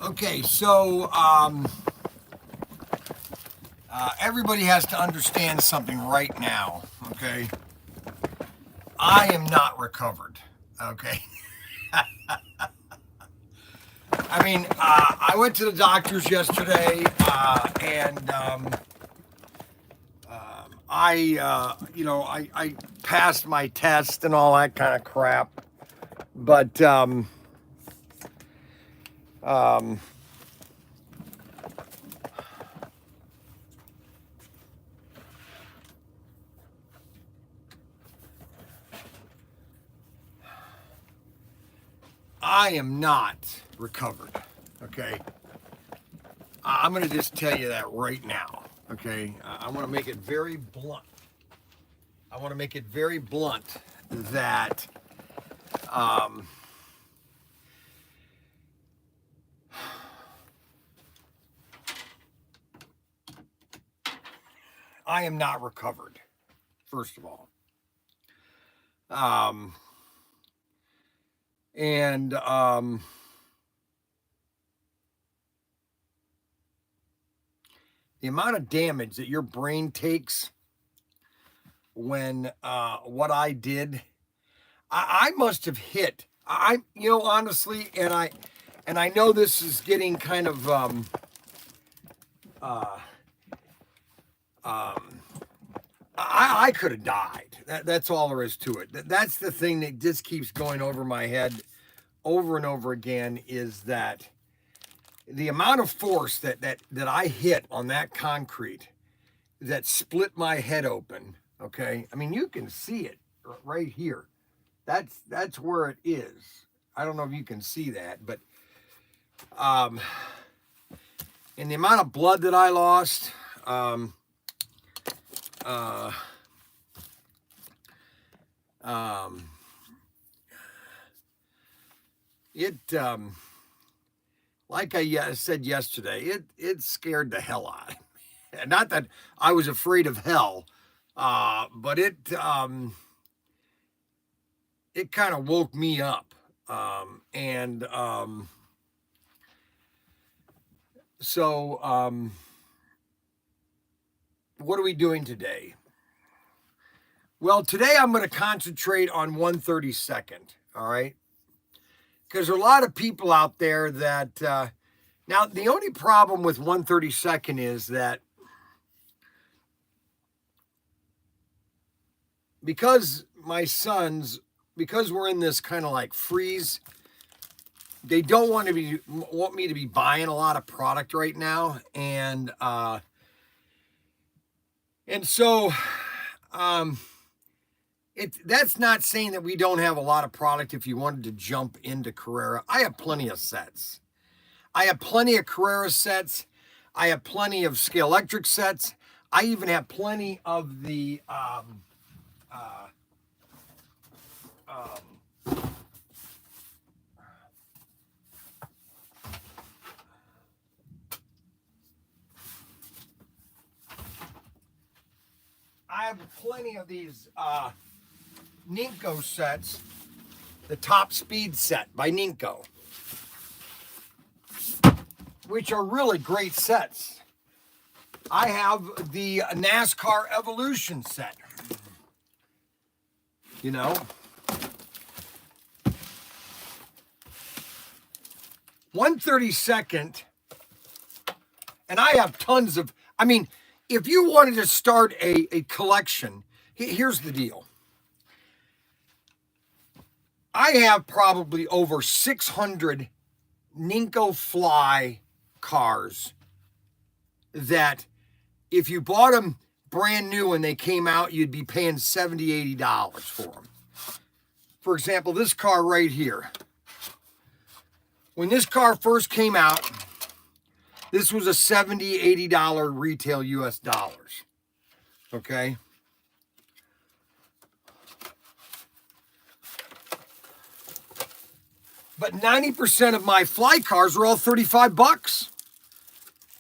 Okay, so everybody has to understand something right now. Okay, I am not recovered. Okay, I mean, I went to the doctors yesterday, and I passed my test and all that kind of crap, but um, I am not recovered. Okay, I'm going to just tell you that right now. Okay, I want to make it very blunt. I want to make it very blunt that um, I am not recovered. First of all, um, and the amount of damage that your brain takes when what I did, I must have hit. Honestly, and I know this is getting kind of uh, um, I could have died. That's all there is to it. That's the thing that just keeps going over my head over and over again, is that the amount of force that I hit on that concrete that split my head open. Okay, I mean, you can see it right here. That's where it is. I don't know if you can see that, but um, and the amount of blood that I lost, uh, um, it like I said yesterday, it scared the hell out of me. Not that I was afraid of hell, but it kind of woke me up. And so what are we doing today? Well, today I'm going to concentrate on 132nd. All right, because there are a lot of people out there that now the only problem with 132nd is that because because we're in this kind of like freeze, they don't want me to be buying a lot of product right now, and so that's not saying that we don't have a lot of product. If you wanted to jump into Carrera, I have plenty of sets. I have plenty of Carrera sets. I have plenty of Scale Electric sets. I even have plenty of the I have plenty of these Ninko sets, the Top Speed set by Ninko, which are really great sets. I have the NASCAR Evolution set. You know, 132nd, and I have tons of. I mean, if you wanted to start a collection, here's the deal. I have probably over 600 Ninko Fly cars that if you bought them brand new when they came out, you'd be paying $70, $80 for them. For example, this car right here. When this car first came out, this was a $70, $80 retail US dollars. Okay. But 90% of my fly cars are all 35 bucks.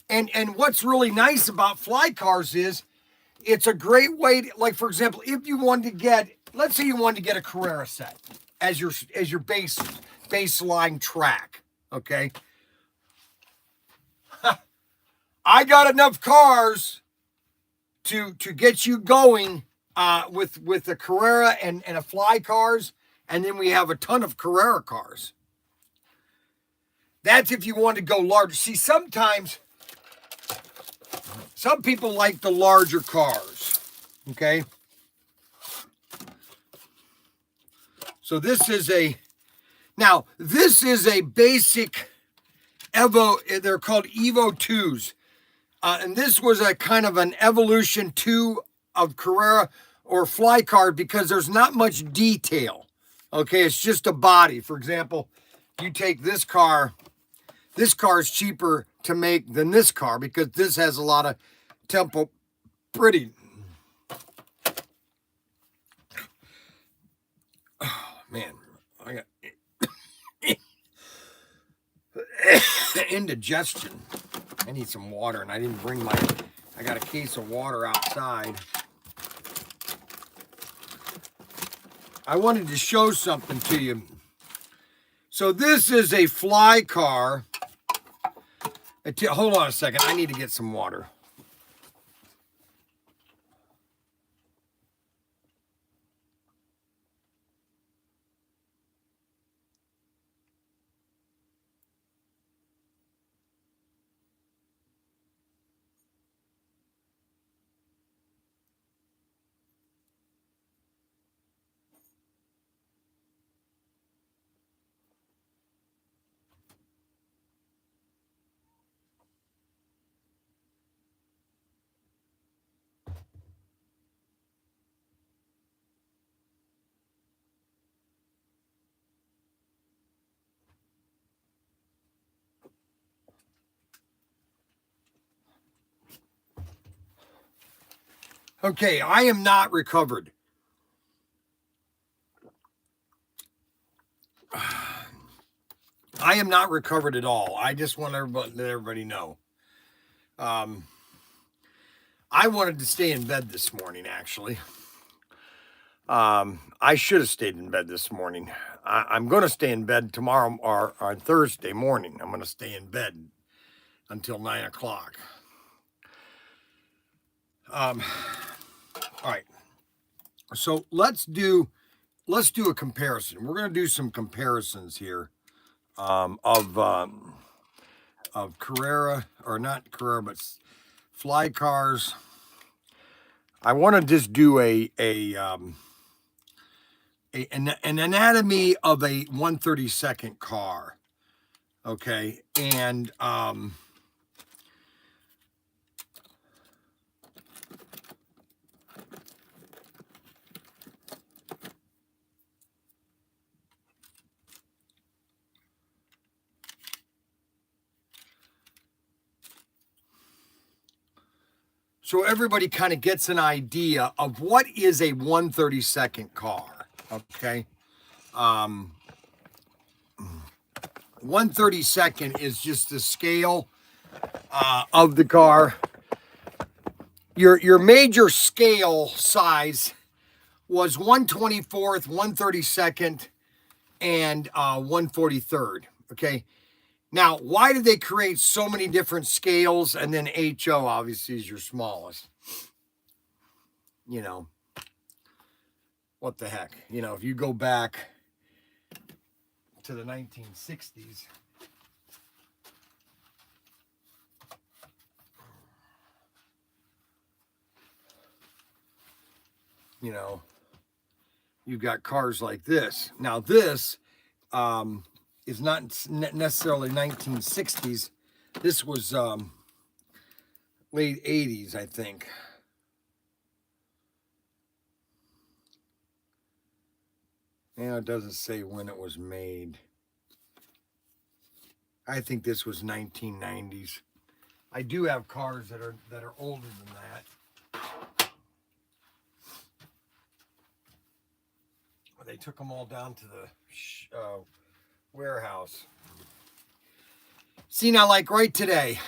And what's really nice about fly cars is it's a great way to, like, for example, if you wanted to get, let's say you wanted to get a Carrera set as your baseline track, okay? I got enough cars to get you going with a Carrera and a Fly cars, and then we have a ton of Carrera cars. That's if you want to go larger. See, sometimes some people like the larger cars, okay? So this is a basic Evo, they're called Evo 2s. And this was a kind of an evolution 2 of Carrera or Fly car because there's not much detail. Okay, it's just a body. For example, you take this car is cheaper to make than this car because this has a lot of tempo pretty. Oh, man, I got indigestion. I need some water, and I didn't bring I got a case of water outside. I wanted to show something to you. So this is a Fly car. Hold on a second. I need to get some water. Okay, I am not recovered. I am not recovered at all. I just want to let everybody know. I wanted to stay in bed this morning, actually. I should have stayed in bed this morning. I'm going to stay in bed tomorrow or Thursday morning. I'm going to stay in bed until 9 o'clock. All right. So let's do a comparison. We're going to do some comparisons here of Carrera, or not Carrera, but Fly cars. I want to just do an anatomy of a 1/32 car. Okay, and so everybody kind of gets an idea of what is a 1/32 car. Okay, 1/32 is just the scale of the car. Your major scale size was 1/24, 1/32, and 1/43. Okay. Now, why did they create so many different scales? And then HO obviously is your smallest. You know, what the heck? You know, if you go back to the 1960s, you know, you've got cars like this. Now, this is not necessarily 1960s. This was late 80s, I think. Yeah, it doesn't say when it was made. I think this was 1990s. I do have cars that are older than that. They took them all down to the warehouse. See, now, like right today,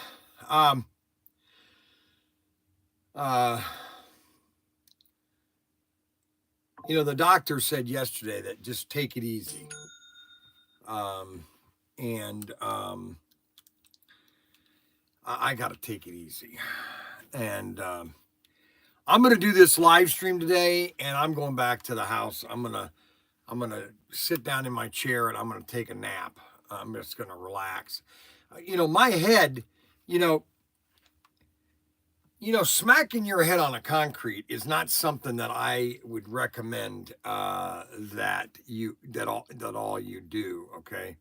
you know, the doctor said yesterday that just take it easy. I got to take it easy. And I'm going to do this live stream today, and I'm going back to the house. I'm going to sit down in my chair and I'm going to take a nap. I'm just going to relax. My head, smacking your head on a concrete is not something that I would recommend that all you do. Okay.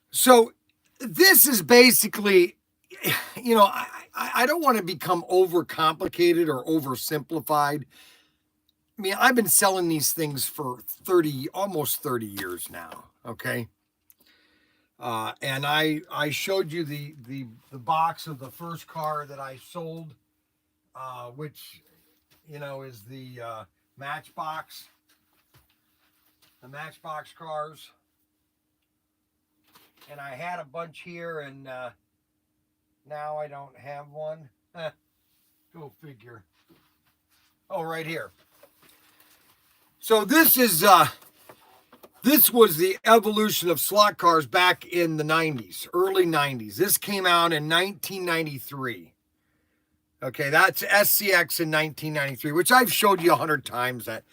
So this is basically, I don't want to become overcomplicated or oversimplified. I mean, I've been selling these things for almost 30 years now. Okay. And I showed you the box of the first car that I sold, which, is the Matchbox cars. And I had a bunch here, and now I don't have one. Go figure. Oh, right here. So this was the evolution of slot cars back in the 90s, early 90s. This came out in 1993. Okay, that's SCX in 1993, which I've showed you 100 times that.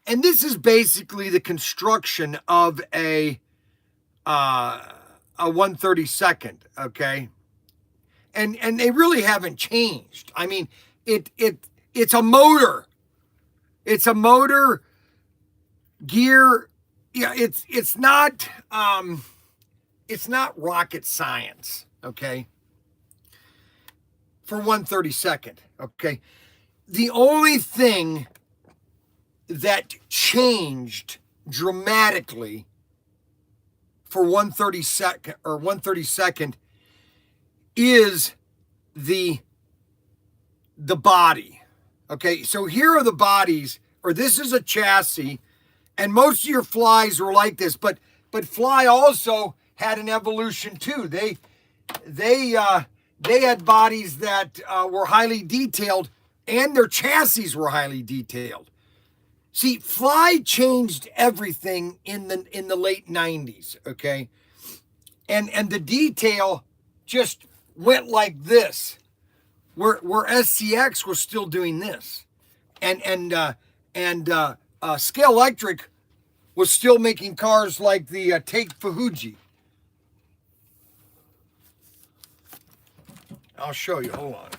And this is basically the construction of a 132nd, okay? And they really haven't changed. I mean, it's a motor. It's a motor, gear. Yeah, it's not rocket science, okay? For 132nd, okay? The only thing that changed dramatically for 132nd is the body. Okay, so here are the bodies, or this is a chassis, and most of your Flies were like this, but Fly also had an evolution too. They had bodies that were highly detailed, and their chassis were highly detailed. See, Fly changed everything in the late 90s, okay? And the detail just went like this, where SCX was still doing this. And Scale Electric was still making cars like the Take Fuji. I'll show you, hold on.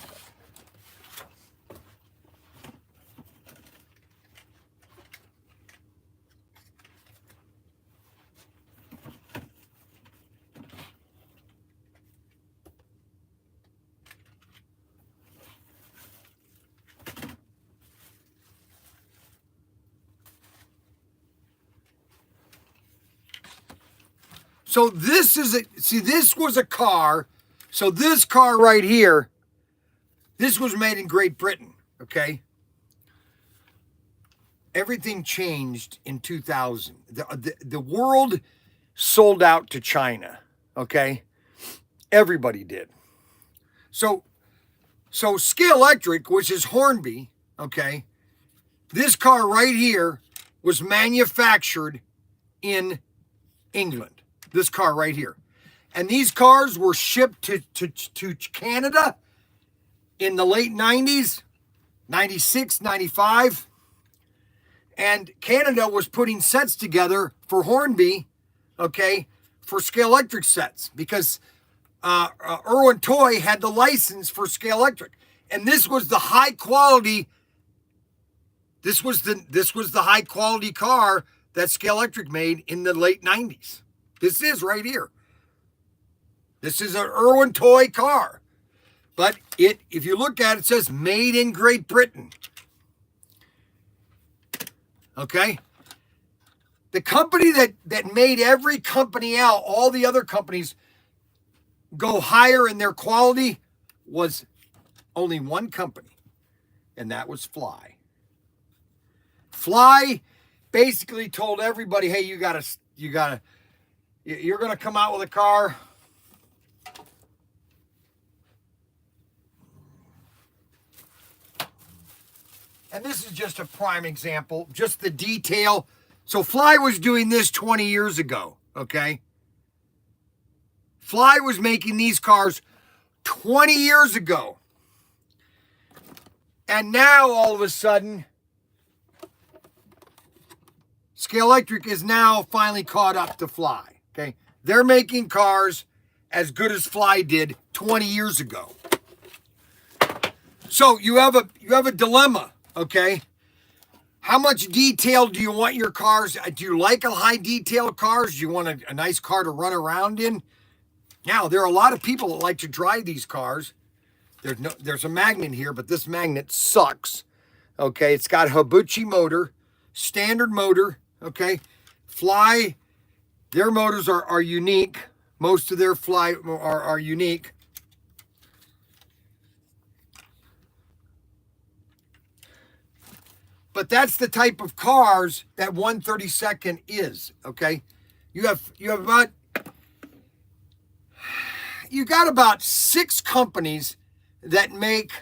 So this was a car. So this car right here, this was made in Great Britain, okay? Everything changed in 2000. The world sold out to China, okay? Everybody did. So Scale Electric, which is Hornby, okay? This car right here was manufactured in England. This car right here. And these cars were shipped to Canada in the late 90s, 96, 95. And Canada was putting sets together for Hornby, okay, for Scale Electric sets, because Irwin Toy had the license for Scale Electric. And this was the high quality, this was the high quality car that Scale Electric made in the late 90s. This is right here. This is an Irwin Toy car. But if you look at it, it says made in Great Britain. Okay? The company that made every company out, all the other companies, go higher in their quality was only one company, and that was Fly. Fly basically told everybody, hey, you're going to come out with a car. And this is just a prime example, just the detail. So Fly was doing this 20 years ago, okay? Fly was making these cars 20 years ago. And now, all of a sudden, Scale Electric is now finally caught up to Fly. Okay, they're making cars as good as Fly did 20 years ago. So you have a dilemma. Okay, how much detail do you want your cars? Do you like a high detail cars? Do you want a nice car to run around in? Now, there are a lot of people that like to drive these cars. There's a magnet here, but this magnet sucks. Okay, it's got Hobouchi motor, standard motor. Okay, Fly, their motors are unique. Most of their Fly are unique. But that's the type of cars that 132nd is. Okay, you got about 6 companies that make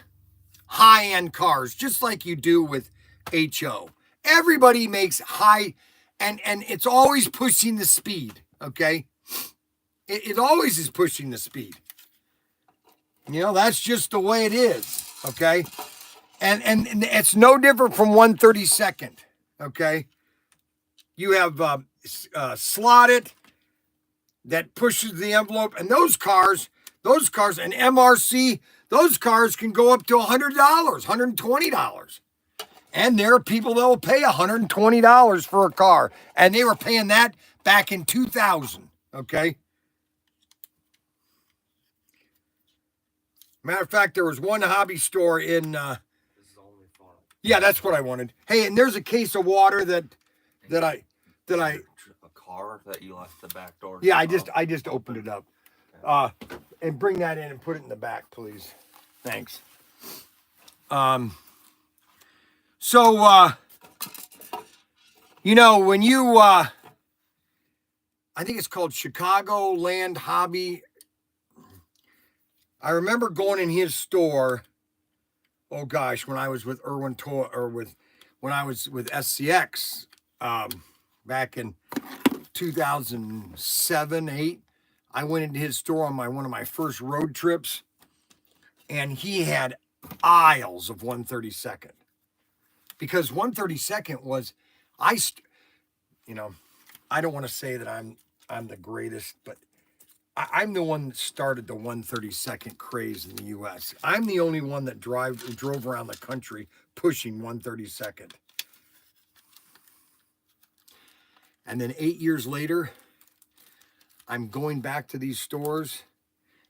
high-end cars, just like you do with HO. Everybody makes high, and it's always pushing the speed, okay? It always is pushing the speed. You know, that's just the way it is, okay? And it's no different from 132nd, okay? You have slotted that pushes the envelope, and those cars, and MRC, those cars can go up to $100, $120. And there are people that will pay $120 for a car. And they were paying that back in 2000, okay? Matter of fact, there was one hobby store in... this is only fun. Yeah, that's what I wanted. Hey, and there's a case of water that I... A car that you left the back door? Yeah, I just opened it up. Okay. And bring that in and put it in the back, please. Thanks. So, you know, when you, I think it's called Chicago Land Hobby. I remember going in his store, oh gosh, when I was with when I was with SCX, back in 2007, 8, I went into his store on one of my first road trips, and he had aisles of 132nd. Because 132nd was, you know, I don't want to say that I'm the greatest, but I'm the one that started the 132nd craze in the U.S. I'm the only one that drove around the country pushing 132nd. And then 8 years later, I'm going back to these stores,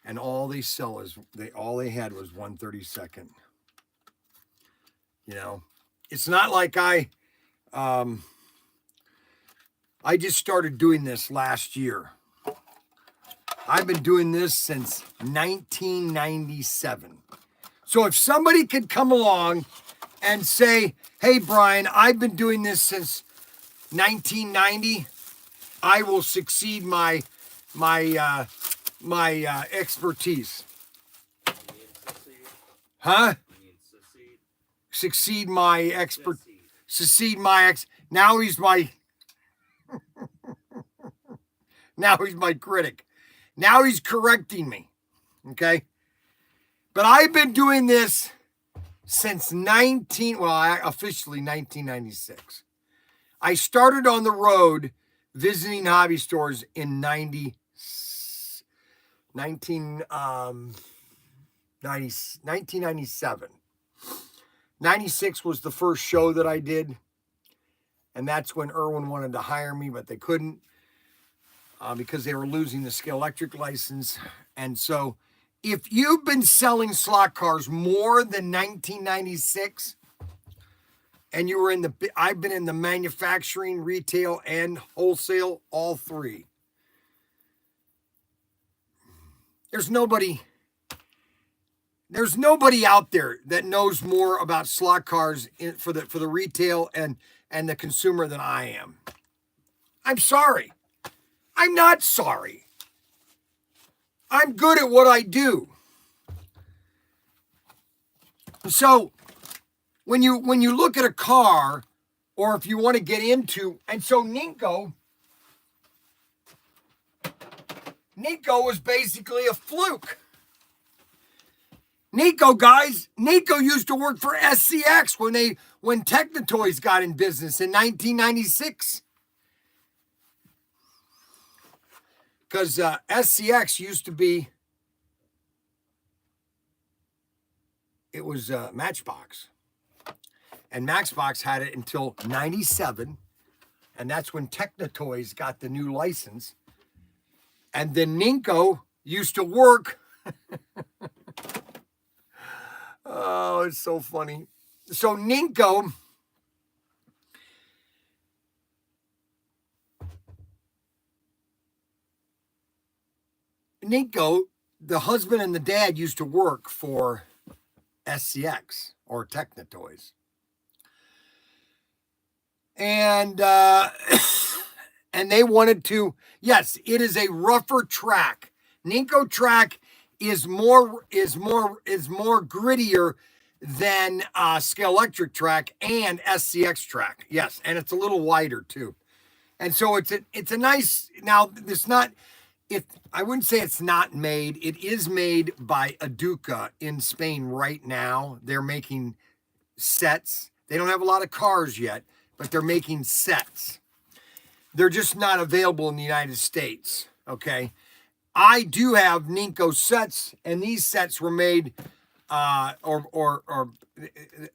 and all they sell is all they had was 132nd. You know, it's not like I just started doing this last year. I've been doing this since 1997. So if somebody could come along and say, "Hey, Bryan, I've been doing this since 1990. I will succeed my expertise." Huh? Succeed my expert. Succeed my ex. Now he's my. Now he's my critic. Now he's correcting me. Okay. But I've been doing this since officially 1996. I started on the road visiting hobby stores in 1997. 96 was the first show that I did. And that's when Irwin wanted to hire me, but they couldn't because they were losing the Scale Electric license. And so if you've been selling slot cars more than 1996, and you were I've been in the manufacturing, retail, and wholesale, all three. There's nobody out there that knows more about slot cars for the retail and the consumer than I am. I'm sorry. I'm not sorry. I'm good at what I do. So when you look at a car, or if you want to get into, and so Ninko Nico was basically a fluke. Nico, guys, Nico used to work for SCX when Technotoys got in business in 1996. Because SCX used to be, it was Matchbox. And Matchbox had it until 97. And that's when Technotoys got the new license. And then Nico used to work. Oh, it's so funny. So Nico the husband and the dad used to work for SCX or Technotoys. And and they wanted to, yes, it is a rougher track. Nico track is more grittier than Scale Electric track and SCX track. Yes, and it's a little wider too. And so it's a nice, now it's not, I wouldn't say it's not made. It is made by Aduca in Spain right now. They're making sets. They don't have a lot of cars yet, but they're making sets. They're just not available in the United States, okay? I do have Nico sets, and these sets were made, or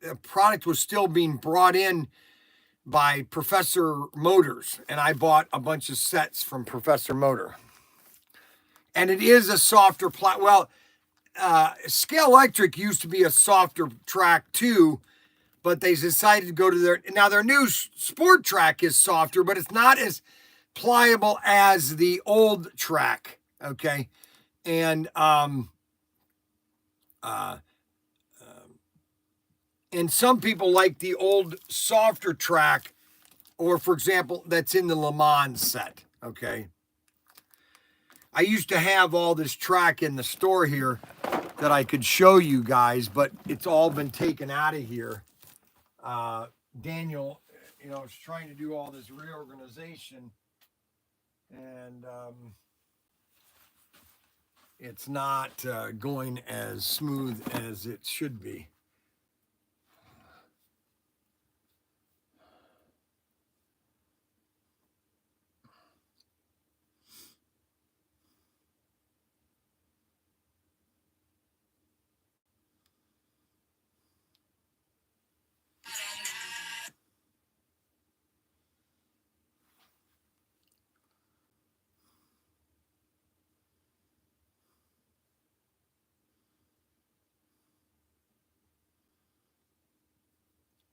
a product was still being brought in by Professor Motors, and I bought a bunch of sets from Professor Motor. And it is a softer Scale Electric used to be a softer track too, but they decided to go to their new sport track is softer, but it's not as pliable as the old track, okay? And and some people like the old softer track, or for example, that's in the Le Mans set, okay? I used to have all this track in the store here that I could show you guys, but it's all been taken out of here. Daniel, is trying to do all this reorganization, and it's not going as smooth as it should be.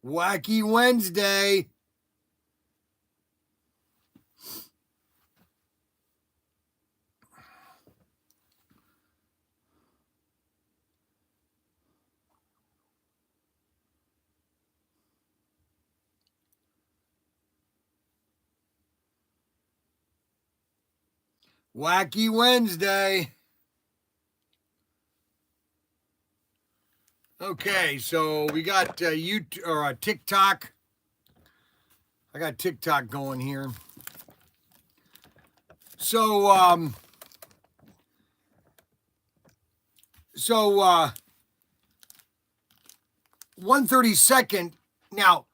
Wacky Wednesday. Wacky Wednesday. Okay, so we got YouTube or TikTok. I got TikTok going here. So 132nd. Now,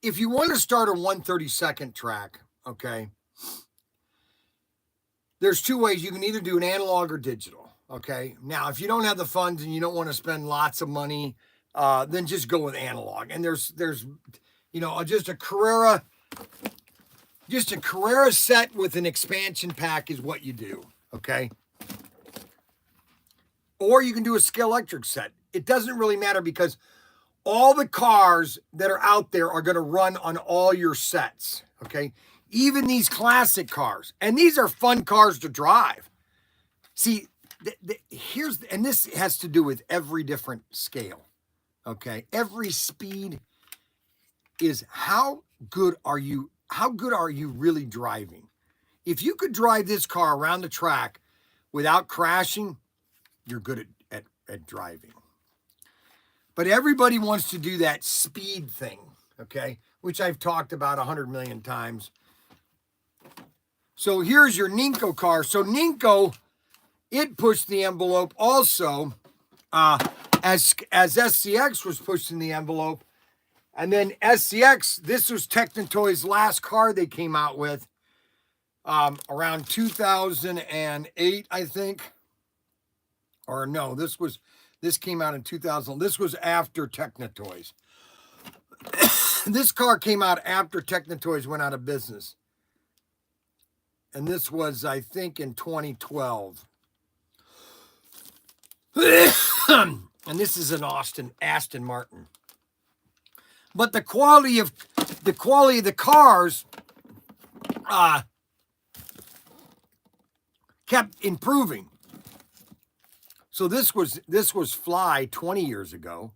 if you want to start a 132nd track, okay, there's two ways. You can either do an analog or digital. Okay. Now, if you don't have the funds and you don't want to spend lots of money, then just go with analog. And there's just a Carrera set with an expansion pack is what you do. Okay. Or you can do a Scale Electric set. It doesn't really matter because all the cars that are out there are going to run on all your sets. Okay. Even these classic cars. And these are fun cars to drive. See, and this has to do with every different scale, okay? Every speed is how good are you really driving? If you could drive this car around the track without crashing, you're good at driving. But everybody wants to do that speed thing, okay? Which I've talked about 100 million times. So here's your Ninko car. So Ninko, it pushed the envelope also, as SCX was pushing the envelope. And then SCX, this was Technotoys' last car they came out with, around 2008, I think. Or no, this came out in 2000. This was after Technotoys. This car came out after Technotoys went out of business. And this was, I think, in 2012. And this is an Aston Martin. But the quality of the cars kept improving. So this was Fly 20 years ago.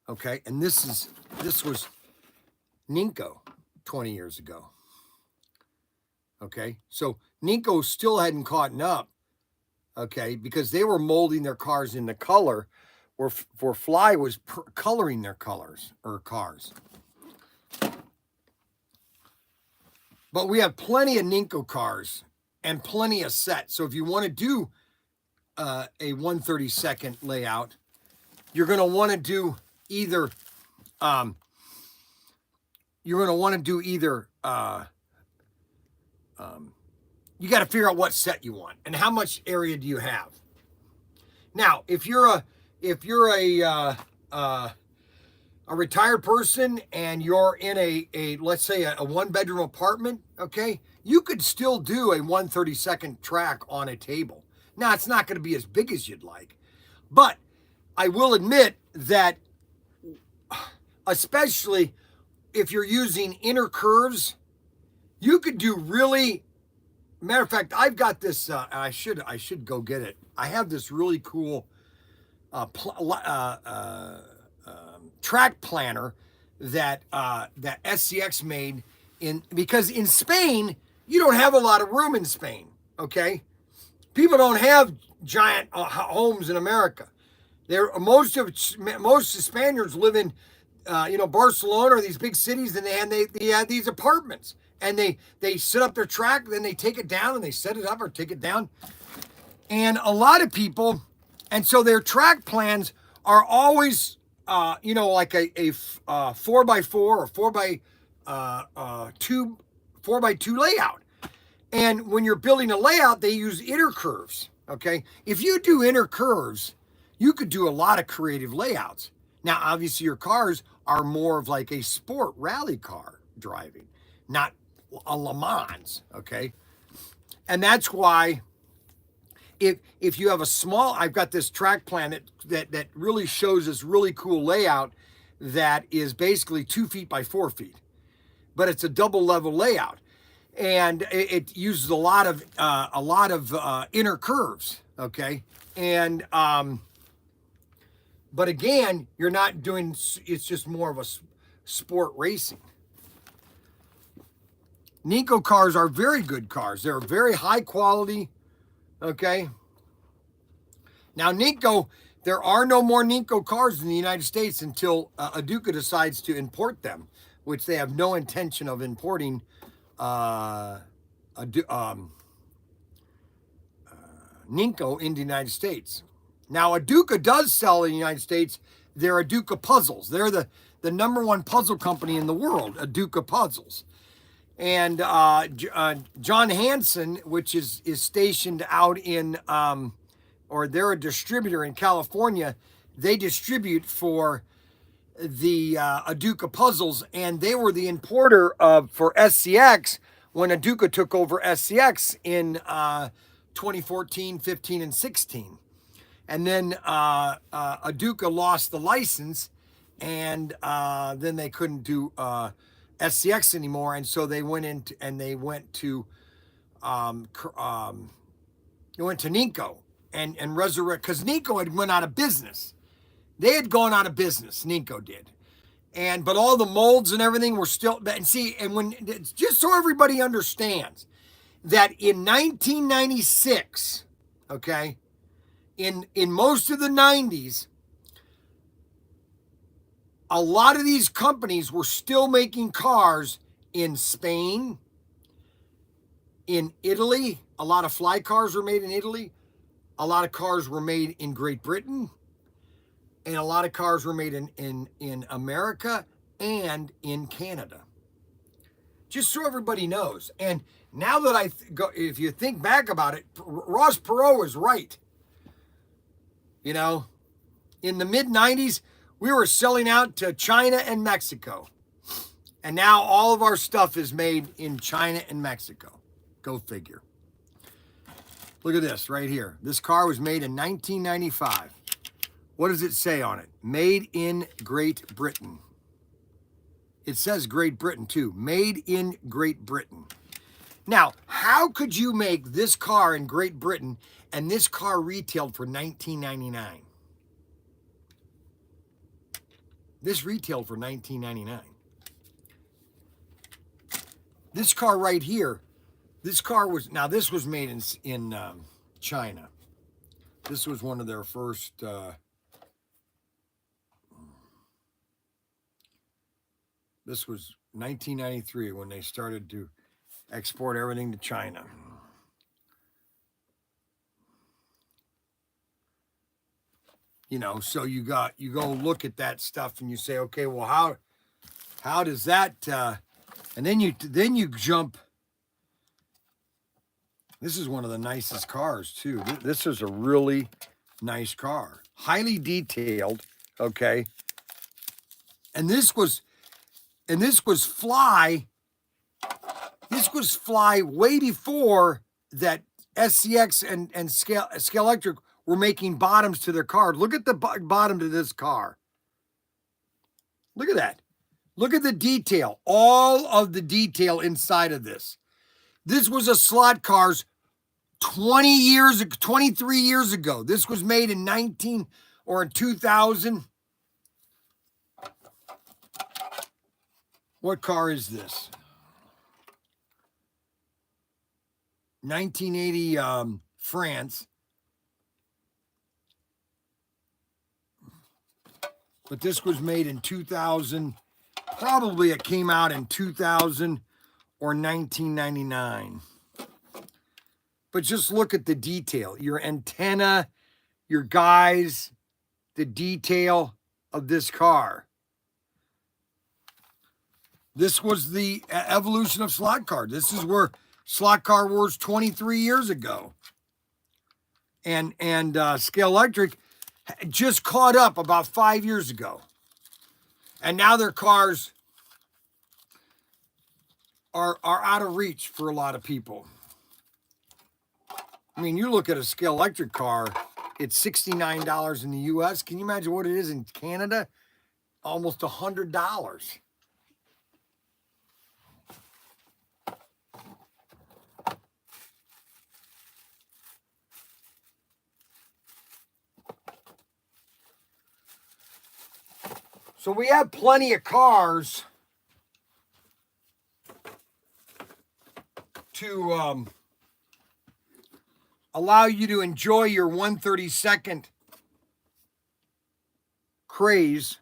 Okay, and this was Ninko 20 years ago. Okay, so Ninko still hadn't caught up. Okay, because they were molding their cars into color, where Fly was coloring their cars. But we have plenty of Ninko cars and plenty of sets. So if you want to do a 1/32 layout, you're going to want to do either you got to figure out what set you want and how much area do you have. Now, if you're a retired person and you're in a let's say a 1-bedroom apartment, okay, you could still do a 1/32 track on a table. Now, it's not going to be as big as you'd like, but I will admit that, especially if you're using inner curves, you could do really. Matter of fact, I've got this. I should go get it. I have this really cool track planner that SCX made because in Spain you don't have a lot of room in Spain. Okay, people don't have giant homes in America. Most of the Spaniards live in Barcelona or these big cities, and they have these apartments. And they set up their track, then they take it down and they set it up or take it down. And a lot of people, and so their track plans are always, like a 4x4 or 4x2 layout. And when you're building a layout, they use inner curves. Okay, if you do inner curves, you could do a lot of creative layouts. Now, obviously, your cars are more of like a sport rally car driving, not a Le Mans, okay? And that's why if you have a small, I've got this track plan that really shows this really cool layout that is basically 2 feet by 4 feet, but it's a double level layout, and it uses a lot of inner curves, okay? And but again, you're not doing. It's just more of a sport racing. Ninko cars are very good cars. They're very high quality, okay? Now, Ninko, there are no more Ninko cars in the United States until Aduca decides to import them, which they have no intention of importing Ninko in the United States. Now, Aduca does sell in the United States their Aduca puzzles. They're the #1 puzzle company in the world, Aduca Puzzles. And John Hansen, which is stationed out in, or they're a distributor in California, they distribute for the Aduca Puzzles, and they were the importer for SCX when Aduca took over SCX in 2014, 15, and 16. And then Aduca lost the license, and then they couldn't do SCX anymore, and so they went to Ninko and resurrect, because Ninko had went out of business. They had gone out of business. Ninko did, but all the molds and everything were still. And see, and when just so everybody understands that in 1996, okay, in most of the 90s. A lot of these companies were still making cars in Spain, in Italy. A lot of fly cars were made in Italy. A lot of cars were made in Great Britain. And a lot of cars were made in America and in Canada. Just so everybody knows. And now that if you think back about it, Ross Perot is right. You know, in the mid-90s, we were selling out to China and Mexico. And now all of our stuff is made in China and Mexico. Go figure. Look at this right here. This car was made in 1995. What does it say on it? Made in Great Britain. It says Great Britain too. Made in Great Britain. Now, how could you make this car in Great Britain and this car retailed for $19.99? This retailed for $19.99. This car right here, this was made in China. This was one of their first. This was 1993 when they started to export everything to China. You know, so you go look at that stuff and you say, okay, well, how does that? And then you jump. This is one of the nicest cars too. This is a really nice car, highly detailed. Okay, and this was fly. This was fly way before that. SCX and Scale Electric were making bottoms to their cars. Look at the bottom to this car. Look at that. Look at the detail. All of the detail inside of this. This was a slot cars 23 years ago. This was made in 2000. What car is this? 1980 France. But this was made in 2000. Probably it came out in 2000 or 1999. But just look at the detail. Your antenna, your guys, the detail of this car. This was the evolution of slot car. This is where slot car was 23 years ago. And Scale Electric just caught up about 5 years ago. And now their cars are out of reach for a lot of people. I mean, you look at a Scale Electric car, it's $69 in the US. Can you imagine what it is in Canada? Almost $100. So we have plenty of cars to allow you to enjoy your 1/32 craze.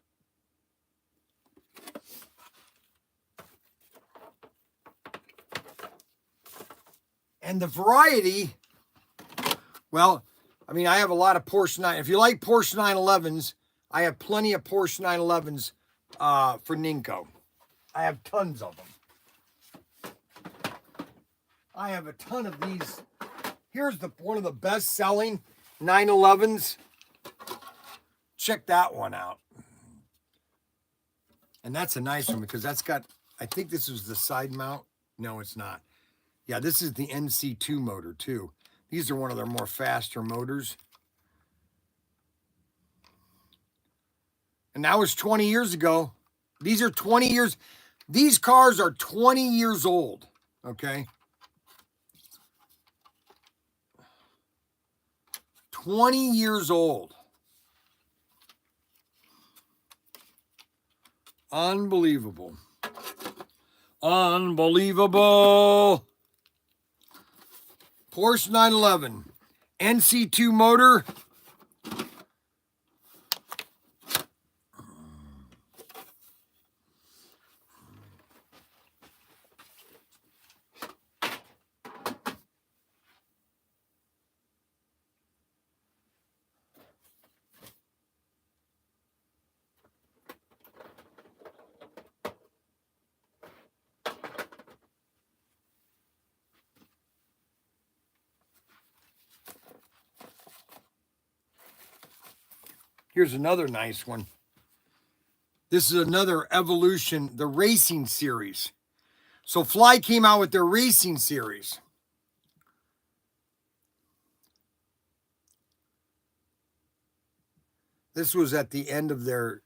And the variety, well, I mean, I have a lot of Porsche 9. If you like Porsche 911s, I have plenty of Porsche 911s for Ninko. I have tons of them. I have a ton of these. Here's one of the best-selling 911s. Check that one out. And that's a nice one because that's got, I think this is the side mount. No, it's not. Yeah, this is the NC2 motor too. These are one of their more faster motors. And that was 20 years ago. These are 20 years. These cars are 20 years old. Okay. 20 years old. Unbelievable. Unbelievable. Porsche 911. NC2 motor. Here's another nice one. This is another Evolution, the racing series. So Fly came out with their racing series. This was at the end of their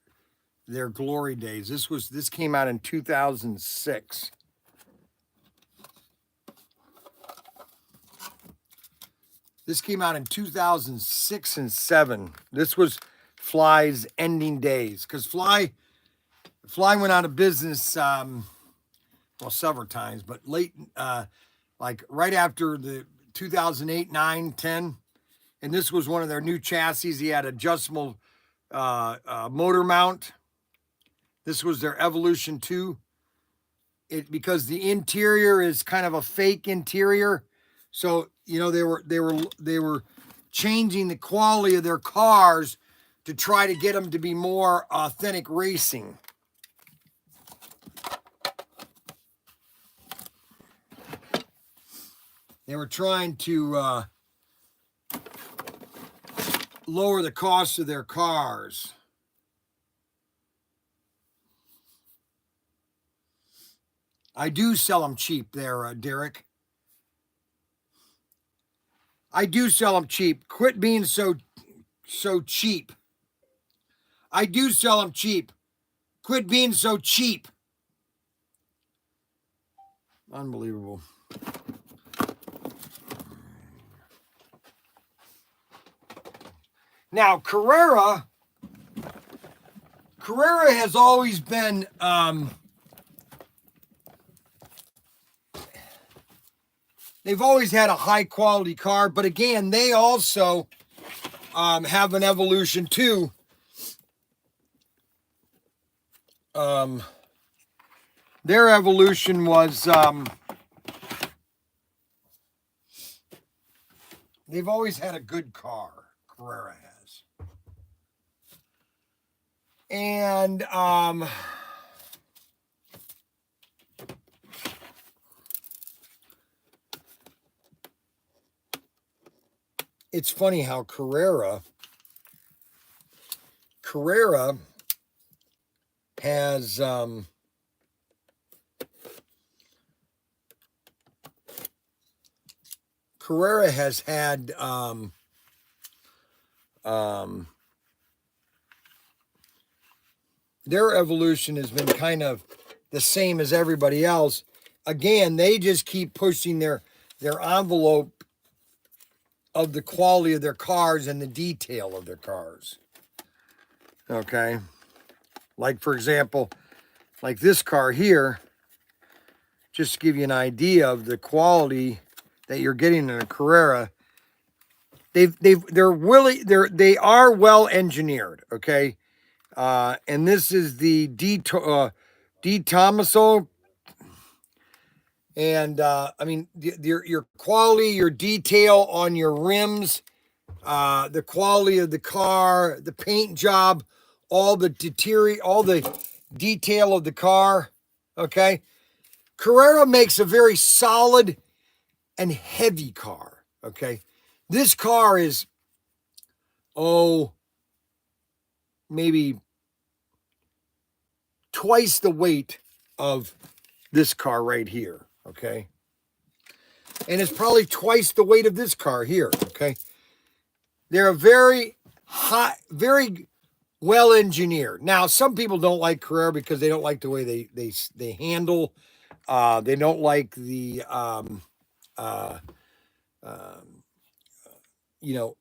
glory days. This came out in 2006. This came out in 2006 and 7. This was Fly's ending days, because Fly went out of business, well, several times, but late, like right after the 2008, 9, 10. And this was one of their new chassis. He had adjustable motor mount. This was their Evolution 2. Because the interior is kind of a fake interior. So, you know, they were changing the quality of their cars to try to get them to be more authentic racing. They were trying to lower the cost of their cars. I do sell them cheap there, Derek. I do sell them cheap. Quit being so cheap. I do sell them cheap. Quit being so cheap. Unbelievable. Now, Carrera has always been, they've always had a high quality car, but again, they also have an Evolution 2. Their Evolution was, they've always had a good car, Carrera has. And it's funny how Carrera has Carrera has had their Evolution has been kind of the same as everybody else. Again, they just keep pushing their envelope of the quality of their cars and the detail of their cars. Okay. Like, for example, like this car here, just to give you an idea of the quality that you're getting in a Carrera, they are well engineered, okay? And this is the D Tomaso. And I mean, your quality, your detail on your rims, the quality of the car, the paint job, all the detail of the car. Okay. Carrera makes a very solid and heavy car. Okay. This car is, maybe twice the weight of this car right here. Okay. And it's probably twice the weight of this car here. Okay. They're a very very well engineered. Now, some people don't like Carrera because they don't like the way they handle. They don't like the, you know,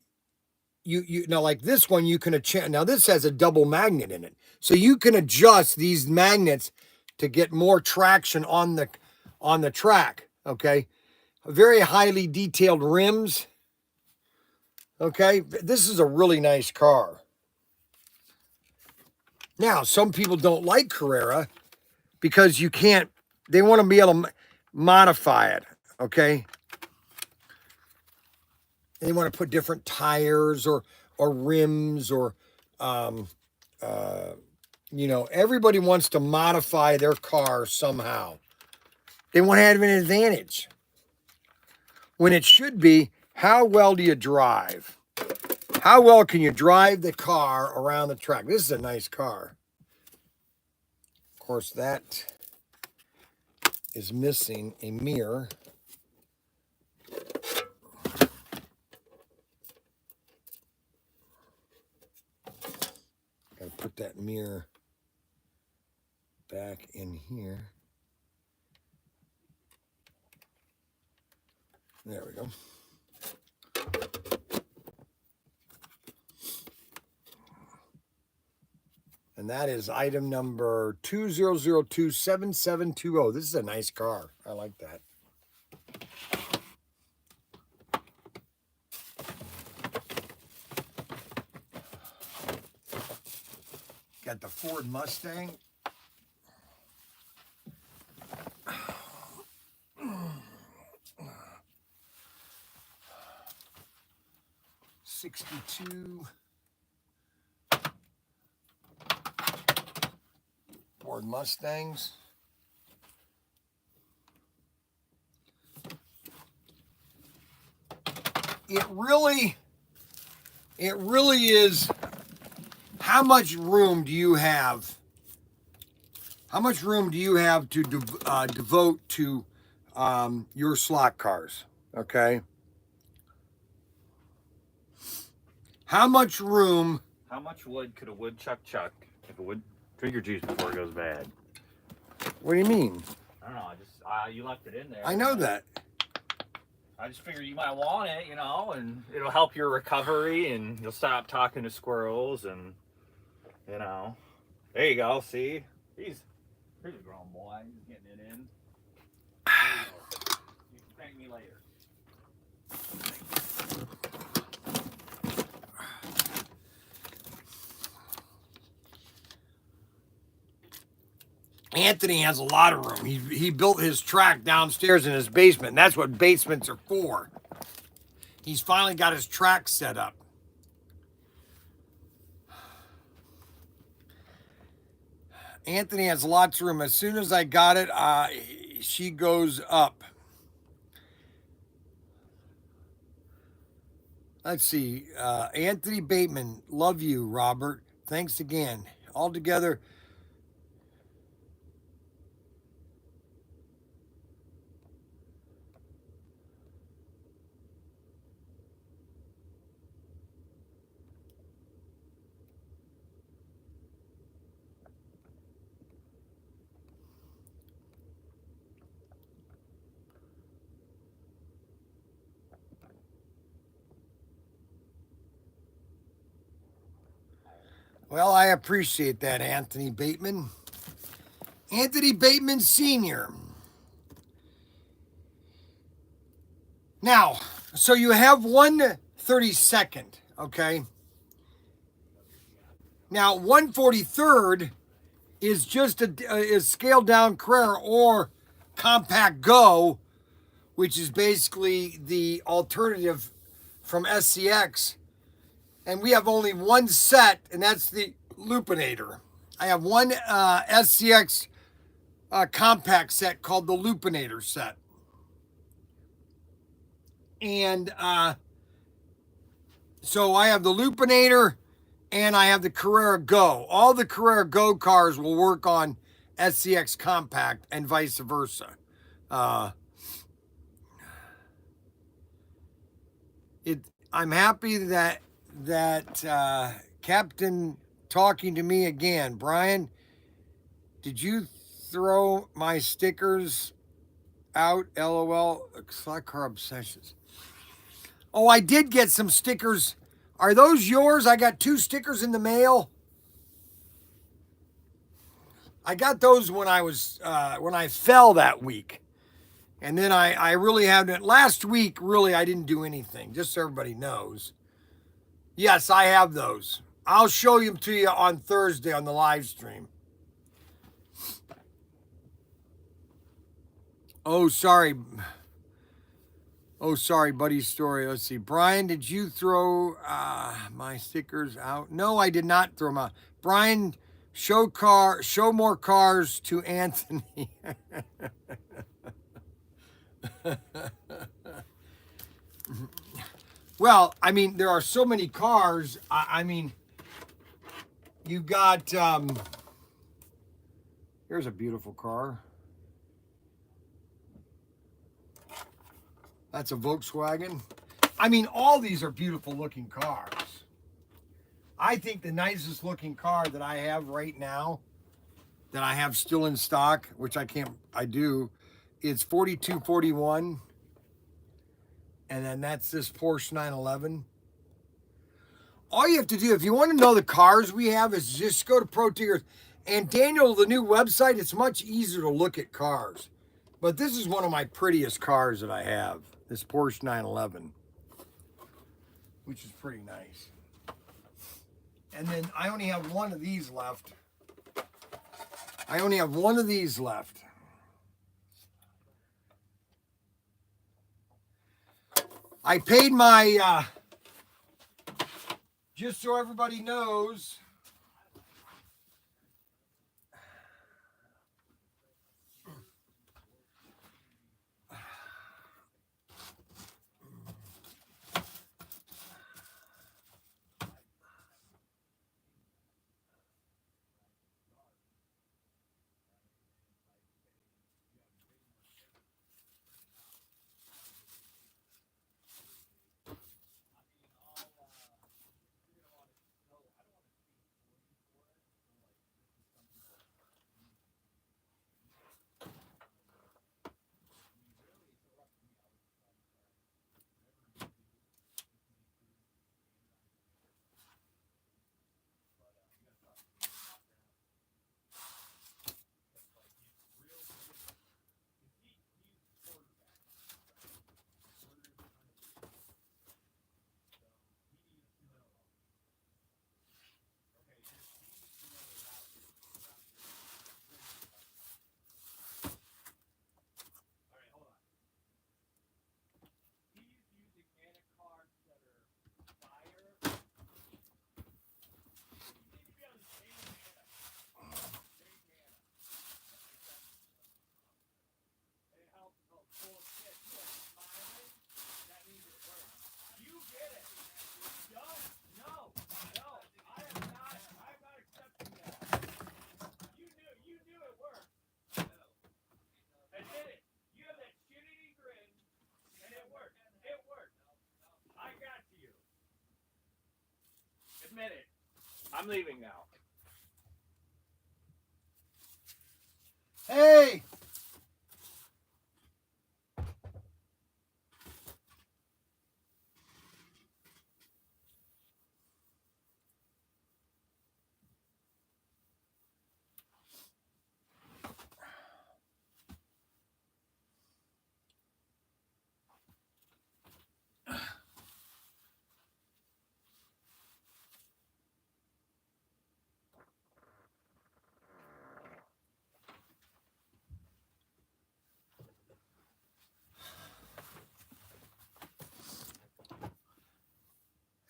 you now, like this one, you can adjust. Now this has a double magnet in it, so you can adjust these magnets to get more traction on the track. Okay, very highly detailed rims. Okay, this is a really nice car. Now, some people don't like Carrera because they want to be able to modify it. Okay. They want to put different tires or rims or, you know, everybody wants to modify their car somehow. They want to have an advantage. When it should be, how well do you drive? How well can you drive the car around the track? This is a nice car. Of course, that is missing a mirror. Gotta put that mirror back in here. There we go. And that is item number 20027720. This is a nice car. I like that. Got the Ford Mustang. '62 Ford Mustangs. It really is. How much room do you have? How much room do you have to devote to your slot cars? Okay. How much room? How much wood could a woodchuck chuck if it would drink your juice before it goes bad? What do you mean? I don't know. You left it in there. I know that. I just figured you might want it, and it'll help your recovery, and you'll stop talking to squirrels, and there you go. See, he's a grown boy. He's getting it in. You can thank me later. Anthony has a lot of room. He built his track downstairs in his basement. And that's what basements are for. He's finally got his track set up. Anthony has lots of room. As soon as I got it, she goes up. Let's see. Anthony Bateman, love you, Robert. Thanks again. All together. Well, I appreciate that, Anthony Bateman. Anthony Bateman Sr. Now, so you have 1/32nd, okay? Now, 1/43rd is just is scaled down Carrera or Compact Go, which is basically the alternative from SCX. And we have only one set, and that's the Lupinator. I have one SCX compact set called the Lupinator set. And so I have the Lupinator and I have the Carrera Go. All the Carrera Go cars will work on SCX compact and vice versa. I'm happy that Captain talking to me again. Bryan, did you throw my stickers out? LOL. Slot car obsessions. Oh, I did get some stickers. Are those yours? I got 2 stickers in the mail. I got those when I fell that week. And then I really haven't. Last week, really, I didn't do anything, just so everybody knows. Yes, I have those. I'll show them to you on Thursday on the live stream. Oh, sorry. Oh, sorry, buddy's story. Let's see. Bryan, did you throw my stickers out? No, I did not throw them out. Bryan, show more cars to Anthony. Well, I mean, there are so many cars. I mean, you've got, here's a beautiful car. That's a Volkswagen. I mean, all these are beautiful looking cars. I think the nicest looking car that I have right now, that I have still in stock, which I do, it's 4241. And then that's this Porsche 911. All you have to do, if you want to know the cars we have, is just go to Protinkertoys. And Daniel, the new website, it's much easier to look at cars. But this is one of my prettiest cars that I have, this Porsche 911, which is pretty nice. And then I only have one of these left. I only have one of these left. I paid my, just so everybody knows, Admit it. I'm leaving now. hey,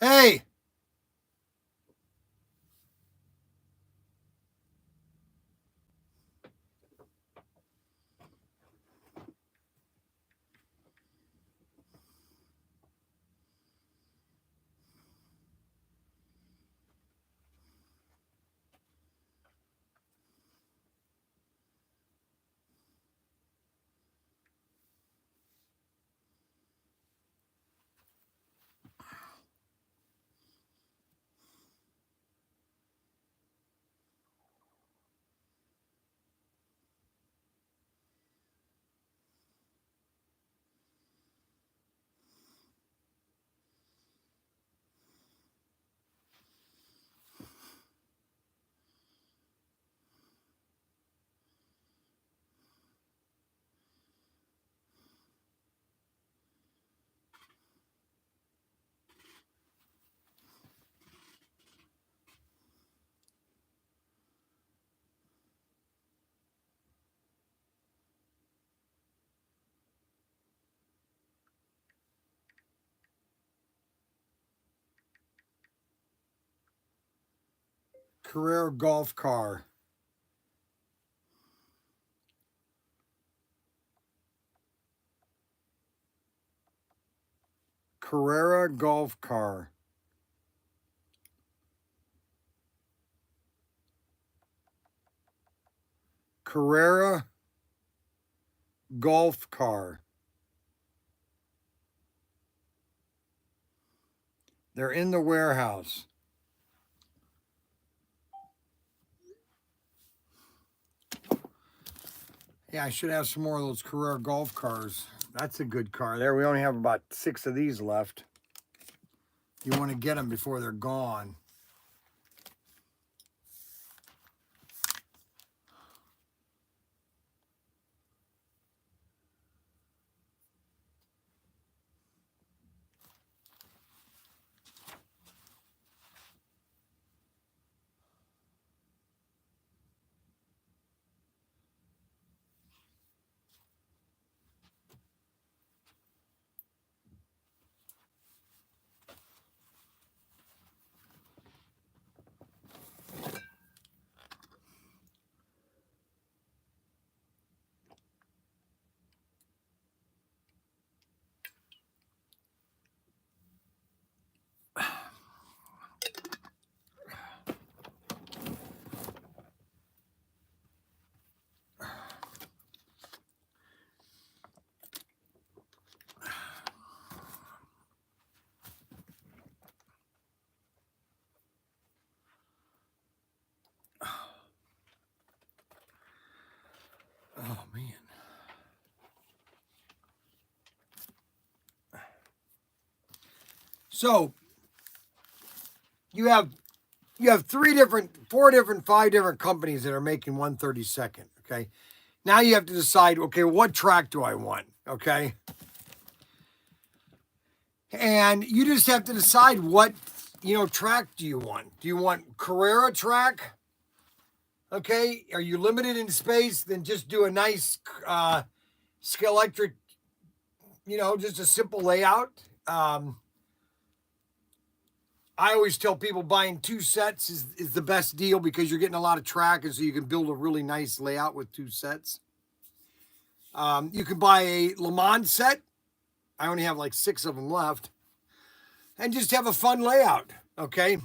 hey. Carrera golf car. Carrera golf car. Carrera golf car. They're in the warehouse. Yeah, I should have some more of those Carrera golf cars. That's a good car there. We only have about 6 of these left. You want to get them before they're gone. Oh man. So you have 4 different, 5 different companies that are making 132nd. Okay. Now you have to decide, okay, what track do I want? Okay. And you just have to decide what, track do you want? Do you want Carrera track? Okay. Are you limited in space? Then just do a nice Scalextric, just a simple layout. I always tell people buying 2 sets is the best deal because you're getting a lot of track, and so you can build a really nice layout with 2 sets. You can buy a Le Mans set. I only have like 6 of them left. And just have a fun layout, okay?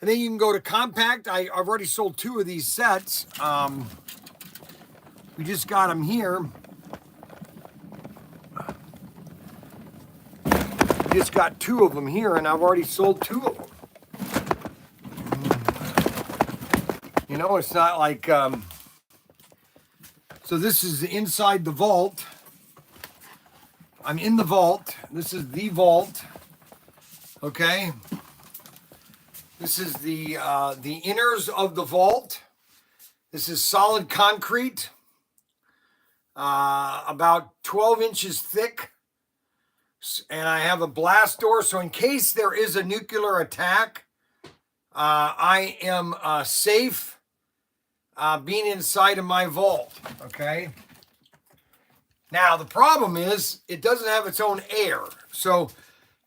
And then you can go to compact. I've already sold 2 of these sets. We just got them here. Just got 2 of them here, and I've already sold 2 of them. It's not like so this is inside the vault. I'm in the vault. This is the vault. Okay. This is the inners of the vault. This is solid concrete, about 12 inches thick. And I have a blast door, so in case there is a nuclear attack, I am safe being inside of my vault, okay? Now, the problem is it doesn't have its own air. So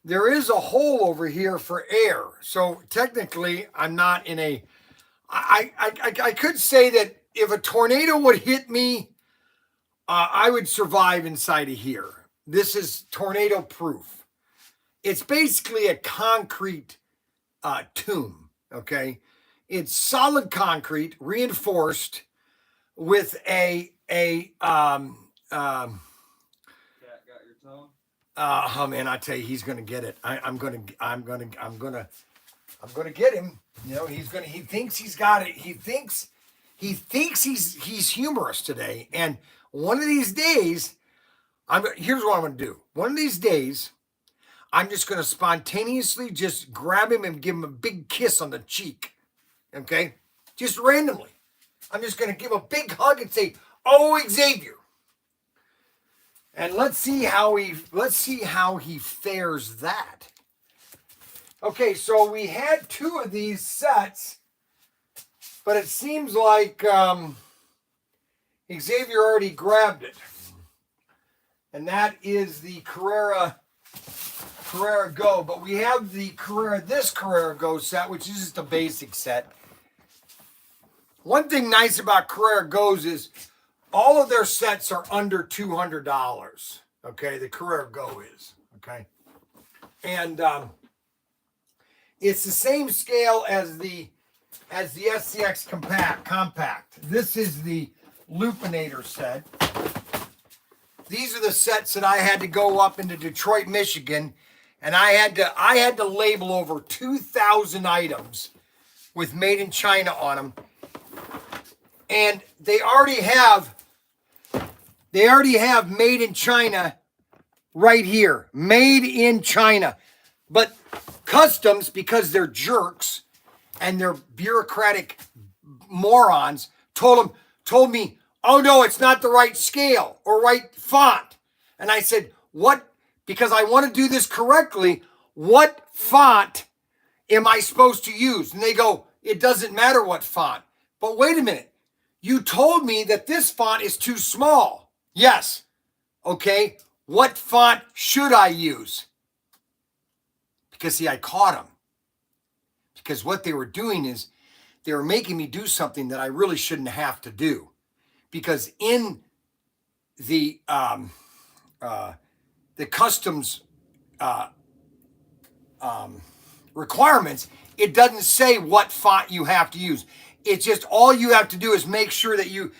there is a hole over here for air. So technically, I'm not in a... I could say that if a tornado would hit me, I would survive inside of here. This is tornado proof. It's basically a concrete tomb, okay? It's solid concrete reinforced with a Cat got your tone? Oh man, I tell you, he's gonna get it. I'm gonna get him. He thinks he's got it. He thinks he's humorous today. And one of these days, here's what I'm gonna do. One of these days, I'm just gonna spontaneously just grab him and give him a big kiss on the cheek. Okay? Just randomly. I'm just gonna give a big hug and say, "Oh, Xavier." And let's see how he fares that. Okay, so we had 2 of these sets, but it seems like Xavier already grabbed it. And that is the Carrera Go. But we have this Carrera Go set, which is just a basic set. One thing nice about Carrera Go's is all of their sets are under $200. Okay, the Carrera Go is. Okay. And it's the same scale as the SCX compact. This is the Lupinator set. These are the sets that I had to go up into Detroit, Michigan, and I had to label over 2,000 items with made in China on them. And they already have made in China right here. Made in China. But Customs, because they're jerks and they're bureaucratic morons, told me, oh no, it's not the right scale or right font. And I said, what? Because I want to do this correctly, what font am I supposed to use? And they go, it doesn't matter what font. But wait a minute. You told me that this font is too small. Yes. Okay. What font should I use? Because see, I caught them. Because what they were doing is they were making me do something that I really shouldn't have to do. Because in the customs requirements, it doesn't say what font you have to use. It's just all you have to do is make sure that you,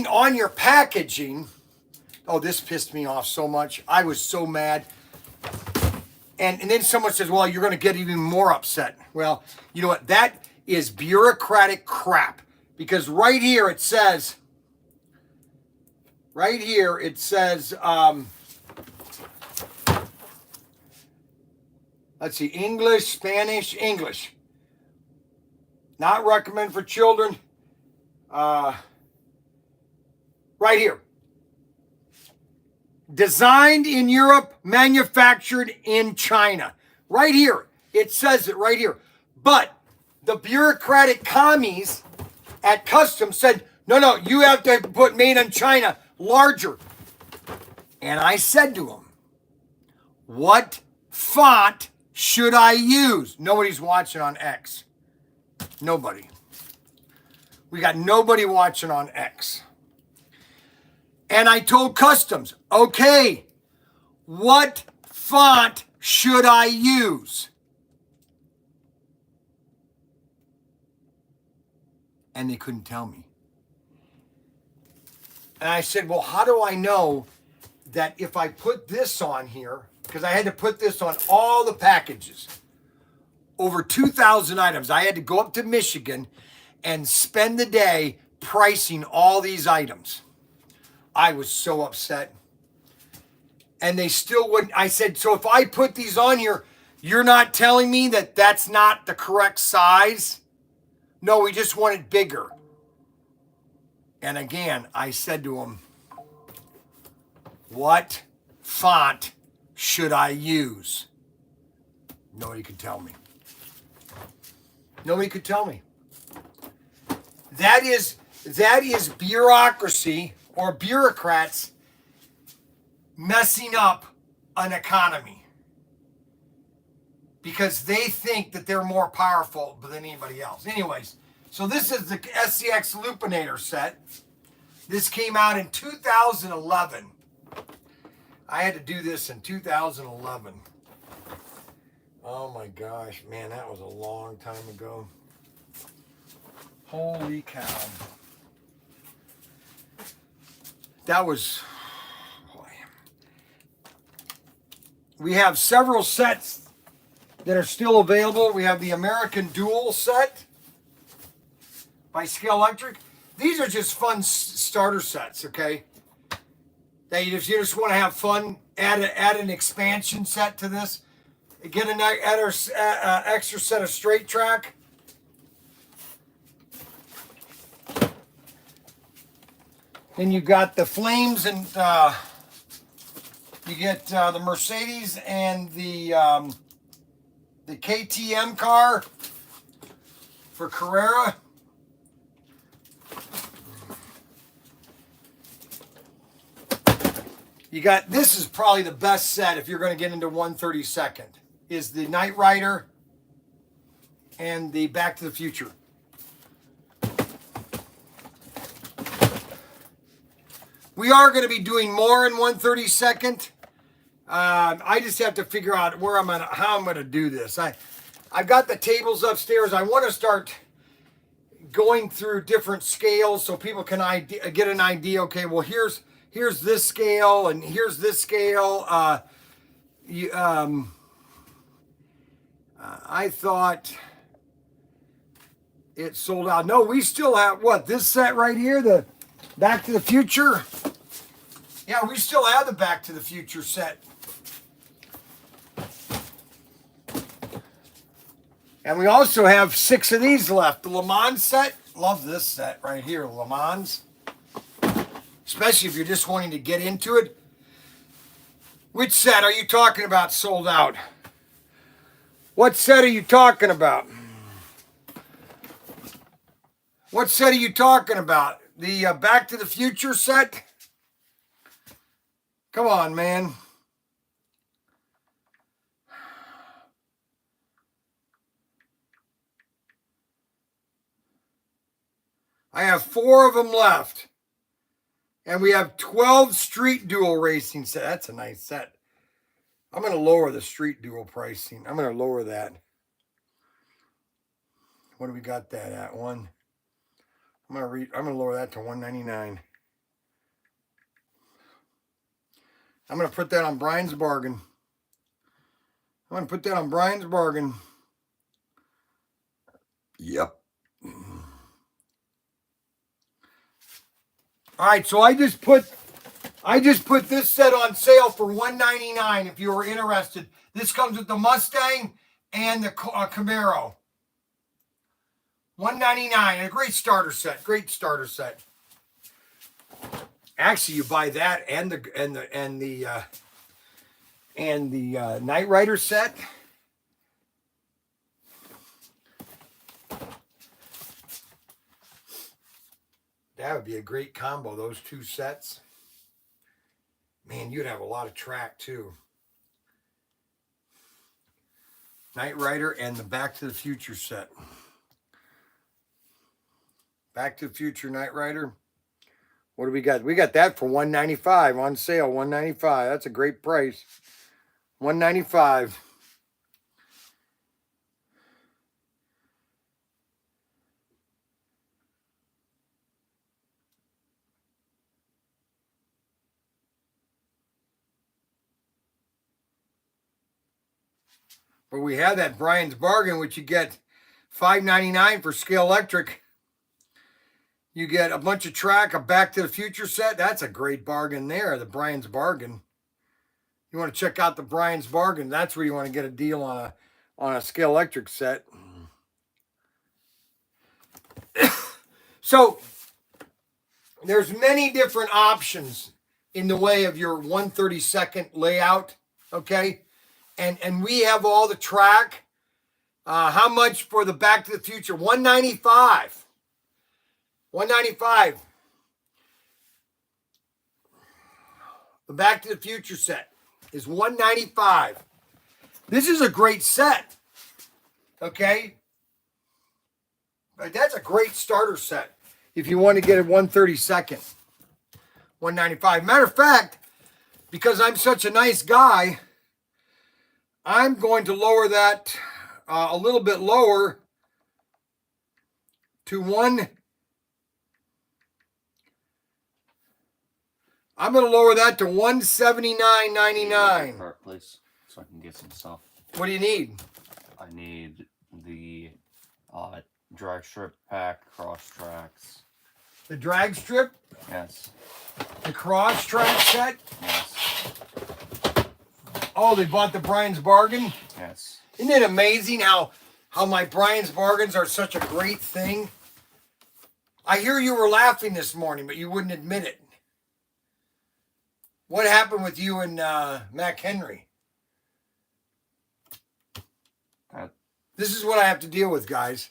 on your packaging. Oh, this pissed me off so much. I was so mad. And then someone says, well, you're going to get even more upset. Well, you know what? That is bureaucratic crap. Because right here it says, let's see, English, Spanish, English. Not recommend for children. Right here. Designed in Europe, manufactured in China. Right here. It says it right here. But the bureaucratic commies at Customs said, no, you have to put made in China larger. And I said to them, what font should I use? Nobody's watching on X. Nobody. We got nobody watching on X. And I told Customs, okay, what font should I use? And they couldn't tell me. And I said, well, how do I know that if I put this on here, because I had to put this on all the packages, over 2,000 items. I had to go up to Michigan and spend the day pricing all these items. I was so upset. And they still wouldn't. I said, so if I put these on here, you're not telling me that that's not the correct size? No, we just want it bigger. And again, I said to them, what font should I use? Nobody could tell me. Nobody could tell me. That is bureaucracy or bureaucrats messing up an economy because they think that they're more powerful than anybody else. Anyways, so this is the SCX Lupinator set. This came out in 2011. I had to do this in 2011. Oh my gosh, man, that was a long time ago. Holy cow. That was, boy. We have several sets that are still available. We have the American Dual set by Scale Electric. These are just fun starter sets, okay? That if you just want to have fun, add an expansion set to this. Get an extra set of straight track. Then you got the Flames, and you get the Mercedes and the KTM car for Carrera. You got, this is probably the best set if you're going to get into 132nd, is the Knight Rider and the Back to the Future. We are going to be doing more in 132nd. I just have to figure out how I'm gonna do this. I've got the tables upstairs. I want to start going through different scales so people can get an idea. Okay, well here's this scale and here's this scale. I thought it sold out. No, we still have this set right here, the Back to the Future. Yeah, we still have the Back to the Future set. And we also have 6 of these left. The Le Mans set. Love this set right here, Le Mans. Especially if you're just wanting to get into it. Which set are you talking about sold out? What set are you talking about? What set are you talking about? The Back to the Future set? Come on, man. I have 4 of them left. And we have 12 Street Duel racing set. That's a nice set. I'm going to lower the Street Duel pricing. I'm going to lower that. What do we got that at? I'm going to lower that to $199. I'm going to put that on Bryan's Bargain. Yep. All right, so I just put this set on sale for $199 if you were interested. This comes with the Mustang and the Camaro. $199, a great starter set. Actually, you buy that and the Knight Rider set. That would be a great combo, those 2 sets. Man, you'd have a lot of track too. Knight Rider and the Back to the Future set. Back to the Future Knight Rider. What do we got? We got that for $195 on sale. $195. That's a great price. $195. But we have that Bryan's Bargain, which you get $5.99 for Scale Electric. You get a bunch of track, a Back to the Future set. That's a great bargain there, the Bryan's Bargain. You want to check out the Bryan's Bargain. That's where you want to get a deal on a Scale Electric set. So there's many different options in the way of your 1/32 layout, okay? And we have all the track. How much for the Back to the Future? $195. $195. The Back to the Future set is $195. This is a great set. Okay? But that's a great starter set if you want to get a 1/32. $195. Matter of fact, because I'm such a nice guy, I'm going to lower that a little bit lower to I'm going to lower that to $179.99. Cart, please, so I can get some stuff. What do you need? I need the drag strip pack, cross tracks. The drag strip? Yes. The cross track set? Yes. Oh, they bought the Bryan's Bargain? Yes. Isn't it amazing how my Bryan's Bargains are such a great thing? I hear you were laughing this morning, but you wouldn't admit it. What happened with you and Mac Henry? This is what I have to deal with, guys.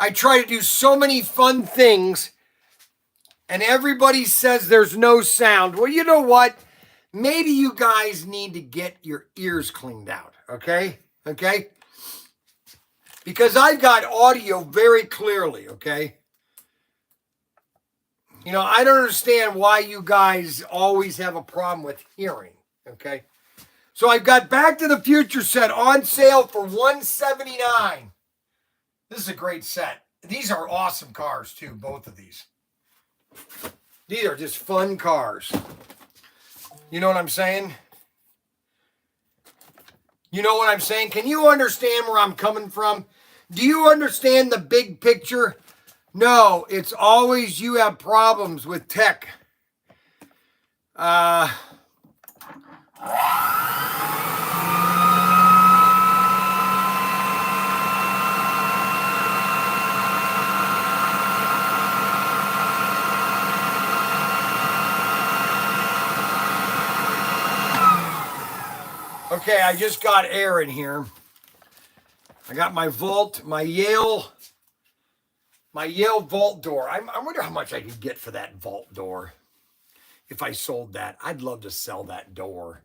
I try to do so many fun things, and everybody says there's no sound. Well, you know what? Maybe you guys need to get your ears cleaned out, okay? Okay? Because I've got audio very clearly, okay? You know, I don't understand why you guys always have a problem with hearing, okay? So I've got Back to the Future set on sale for $179. This is a great set. These are awesome cars too, both of these. These are just fun cars. You know what I'm saying? You know what I'm saying? Can you understand where I'm coming from? Do you understand the big picture? No, it's always you have problems with tech. Okay, I just got air in here. I got my vault, my Yale vault door. I wonder how much I could get for that vault door if I sold that. I'd love to sell that door.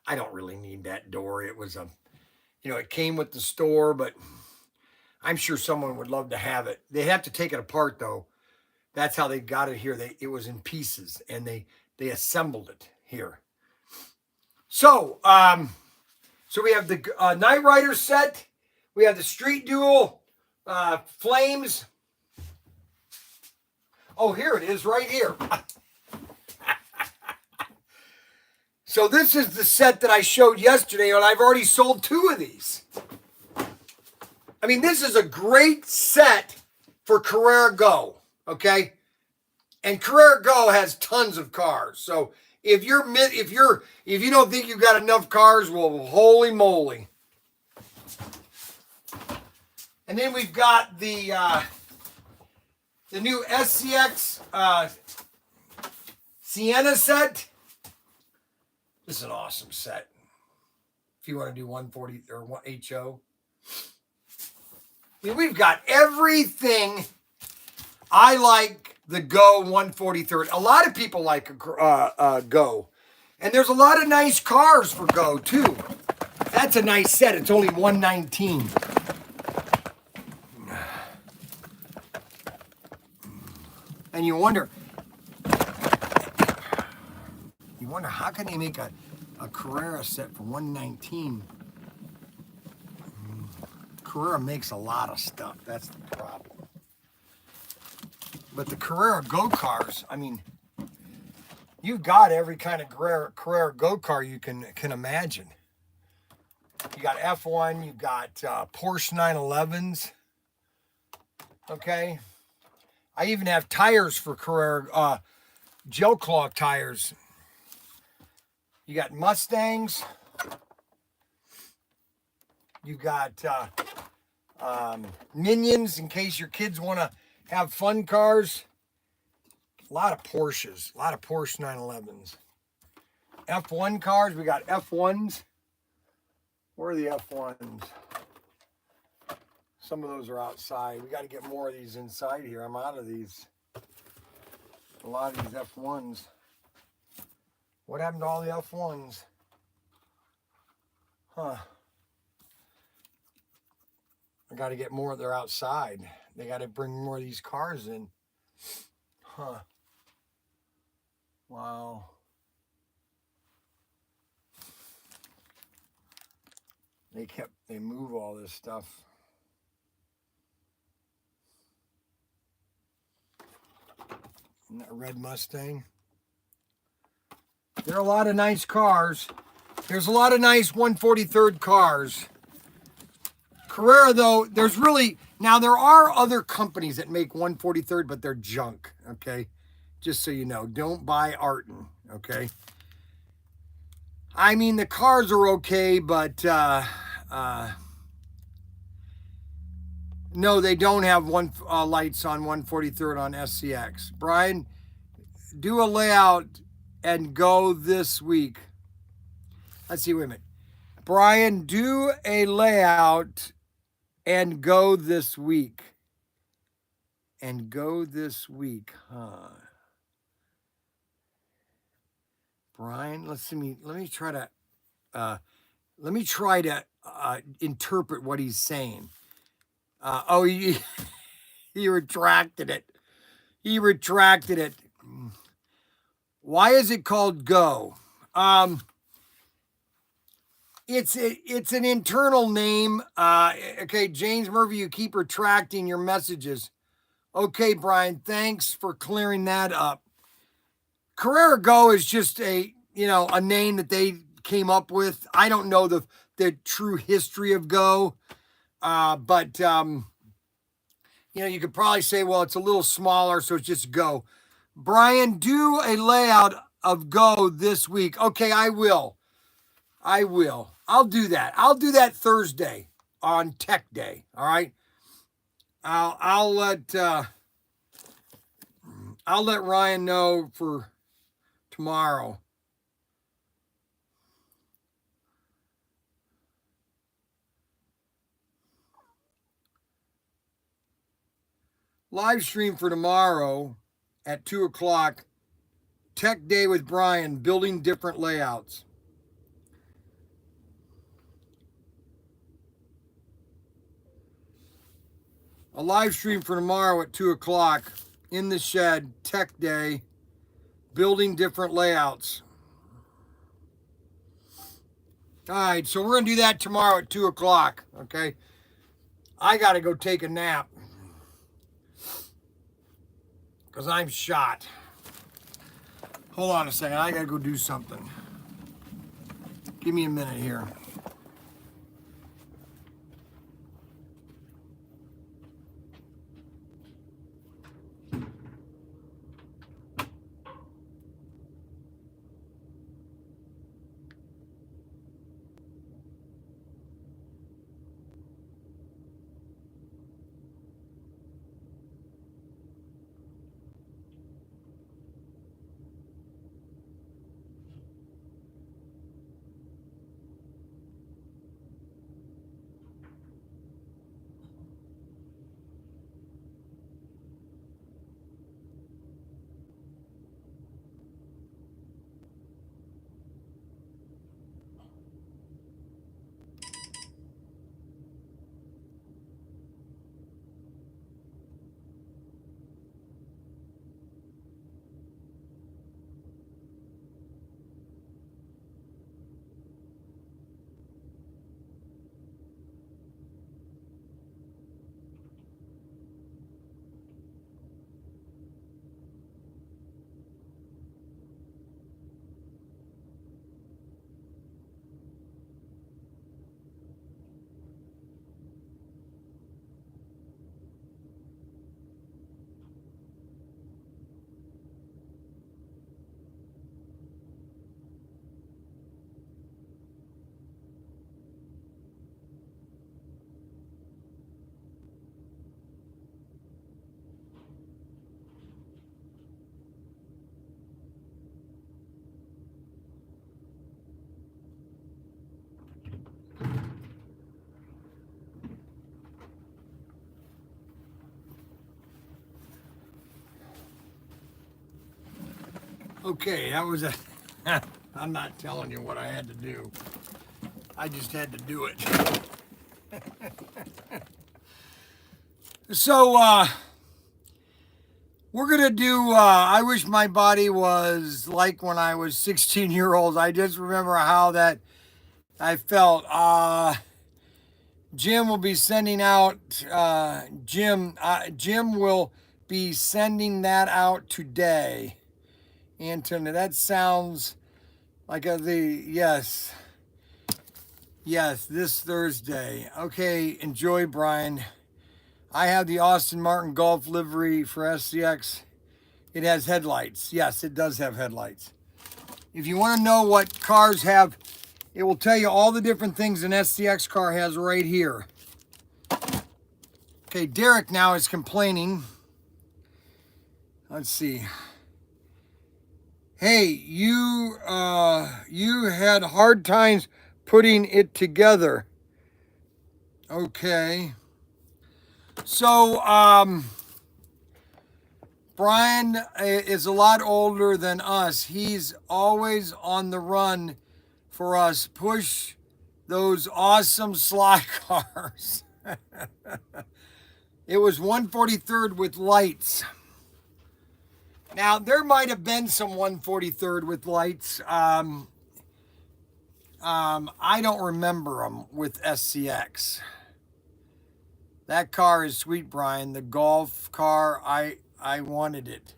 I don't really need that door. It was it came with the store, but I'm sure someone would love to have it. They have to take it apart though. That's how they got it here. It was in pieces and they assembled it here. So we have the Knight Rider set. We have the Street Duel Flames. Oh, here it is right here. So this is the set that I showed yesterday, and I've already sold 2 of these. I mean, this is a great set for Carrera Go, okay? And Carrera Go has tons of cars. So if you don't think you've got enough cars, well, holy moly. And then we've got the new SCX Sienna set. This is an awesome set. If you want to do 140 or HO. I mean, we've got everything I like the Go 143rd. A lot of people like Go. And there's a lot of nice cars for Go too. That's a nice set. It's only $119. And you wonder how can they make a Carrera set for $119? Carrera makes a lot of stuff. That's the problem. But the Carrera Go cars, I mean, you've got every kind of Carrera Go car you can imagine. You got F1, you've got Porsche 911s. Okay. I even have tires for Carrera, gel cloth tires. You got Mustangs. You got Minions in case your kids want to have fun cars. A lot of Porsches, a lot of Porsche 911s. F1 cars, we got F1s. Where are the F1s? Some of those are outside. We got to get more of these inside here. I'm out of these. A lot of these F1s. What happened to all the F1s? Huh. I got to get more. They're outside. They got to bring more of these cars in. Huh. Wow. They move all this stuff. Isn't that a red Mustang? There are a lot of nice cars. There's a lot of nice 143rd cars. Carrera, though, now there are other companies that make 143rd, but they're junk, okay? Just so you know, don't buy Arton, okay? I mean, the cars are okay, but no, they don't have lights on 143rd on SCX. Bryan, do a layout and go this week. Let's see, wait a minute. Bryan, do a layout and go this week. and go this week, huh? Bryan, let me try to interpret what he's saying. He, he retracted it. He retracted it. Why is it called Go? It's an internal name. Okay, James Murphy, you keep retracting your messages. Okay, Bryan, thanks for clearing that up. Carrera Go is just a name that they came up with. I don't know the true history of Go, but you could probably say, well, it's a little smaller, so it's just Go. Bryan, do a layout of Go this week. Okay, I will. I'll do that. I'll do that Thursday on Tech Day. All right. I'll let Ryan know for tomorrow. Live stream for tomorrow at 2:00. Tech Day with Bryan, building different layouts. A live stream for tomorrow at 2:00 in the shed, Tech Day, building different layouts. All right, so we're going to do that tomorrow at 2:00, okay? I got to go take a nap because I'm shot. Hold on a second. I got to go do something. Give me a minute here. Okay, that was I'm not telling you what I had to do. I just had to do it. So, we're going to do, I wish my body was like when I was 16-year-old. I just remember how that I felt. Jim will be sending out, Jim will be sending that out today. Anthony, that sounds like yes, this Thursday. Okay, enjoy, Bryan. I have the Austin Martin Golf livery for SCX. It has headlights. Yes, it does have headlights. If you want to know what cars have, it will tell you all the different things an SCX car has right here. Okay, Derek now is complaining. Let's see. Hey, you had hard times putting it together. Okay. So, Bryan is a lot older than us. He's always on the run for us. Push those awesome slot cars. It was 143rd with lights. Now, there might have been some 143rd with lights. I don't remember them with SCX. That car is sweet, Bryan. The Golf car, I wanted it.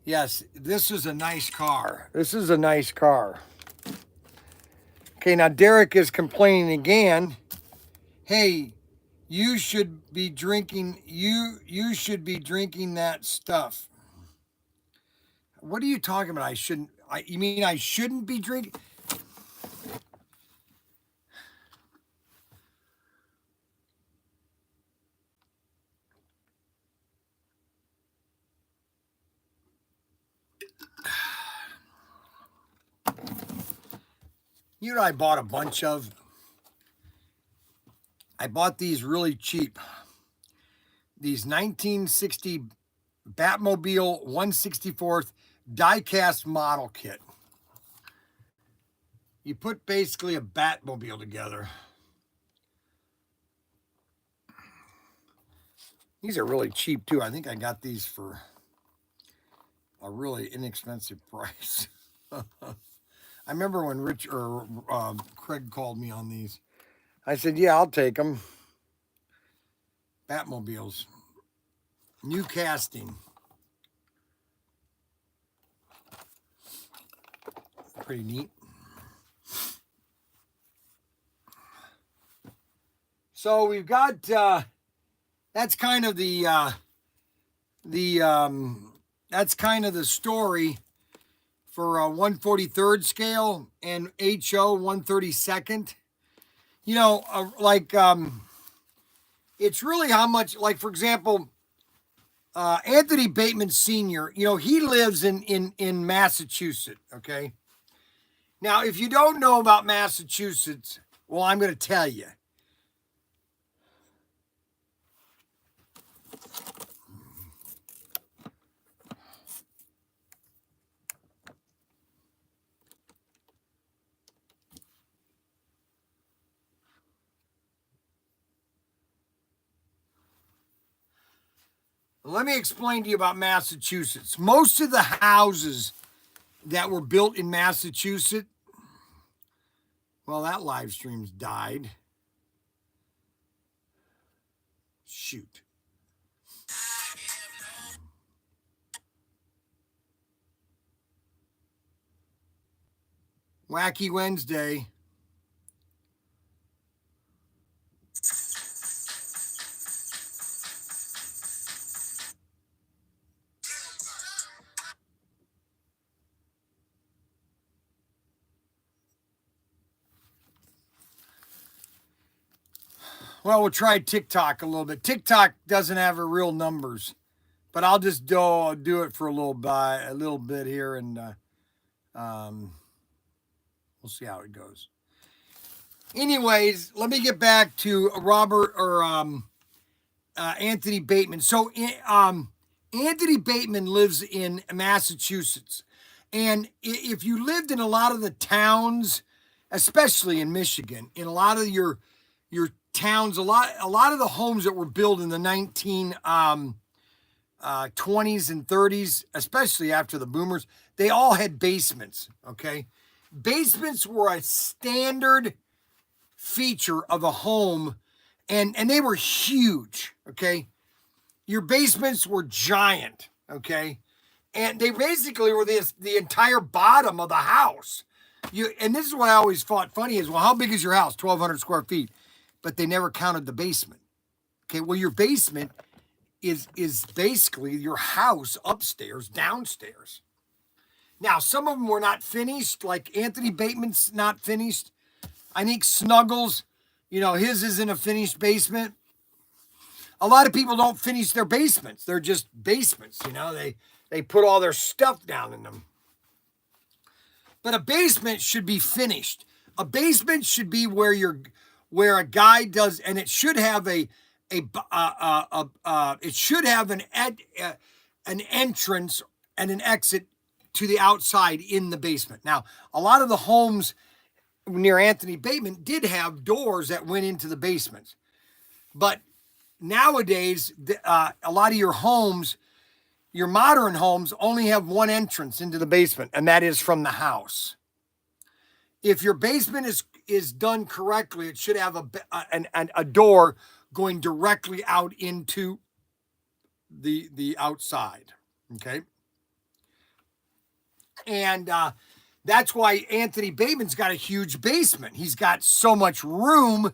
Yes, this is a nice car. This is a nice car. Okay, now Derek is complaining again. Hey, you should be drinking. You should be drinking that stuff. What are you talking about? I shouldn't. You mean I shouldn't be drinking? You know, I bought a bunch of. I bought these really cheap. These 1960 Batmobile 164th die-cast model kit. You put basically a Batmobile together. These are really cheap too. I think I got these for a really inexpensive price. I remember when Craig called me on these. I said, yeah, I'll take them. Batmobiles. New casting. Pretty neat. So we've got, that's kind of that's kind of the story for 143rd scale and HO 132nd. You know, it's really how much, like, for example, Anthony Bateman Sr., you know, he lives in Massachusetts, okay? Now, if you don't know about Massachusetts, well, I'm going to tell you. Let me explain to you about Massachusetts. Most of the houses that were built in Massachusetts, well, that live stream's died. Shoot. Wacky Wednesday. Well, we'll try TikTok a little bit. TikTok doesn't have her real numbers, but I'll just do it for a little bit here, and we'll see how it goes. Anyways, let me get back to Anthony Bateman. So, Anthony Bateman lives in Massachusetts, and if you lived in a lot of the towns, especially in Michigan, in a lot of your towns, a lot of the homes that were built in the 1920s and 30s, especially after the boomers, they all had basements, okay? Basements were a standard feature of a home, and they were huge, okay? Your basements were giant, okay? And they basically were the entire bottom of the house. And this is what I always thought funny is, well, how big is your house? 1,200 square feet. But they never counted the basement. Okay, well, your basement is basically your house upstairs, downstairs. Now, some of them were not finished, like Anthony Bateman's not finished. I think Snuggles, you know, his isn't a finished basement. A lot of people don't finish their basements. They're just basements, you know. They put all their stuff down in them. But a basement should be finished. A basement should be where a guy does, and it should have an entrance and an exit to the outside in the basement. Now, a lot of the homes near Anthony Bateman did have doors that went into the basements. But nowadays, a lot of your homes, your modern homes, only have one entrance into the basement, and that is from the house. If your basement is done correctly, it should have a door going directly out into the outside. Okay. And that's why Anthony Bateman's got a huge basement. He's got so much room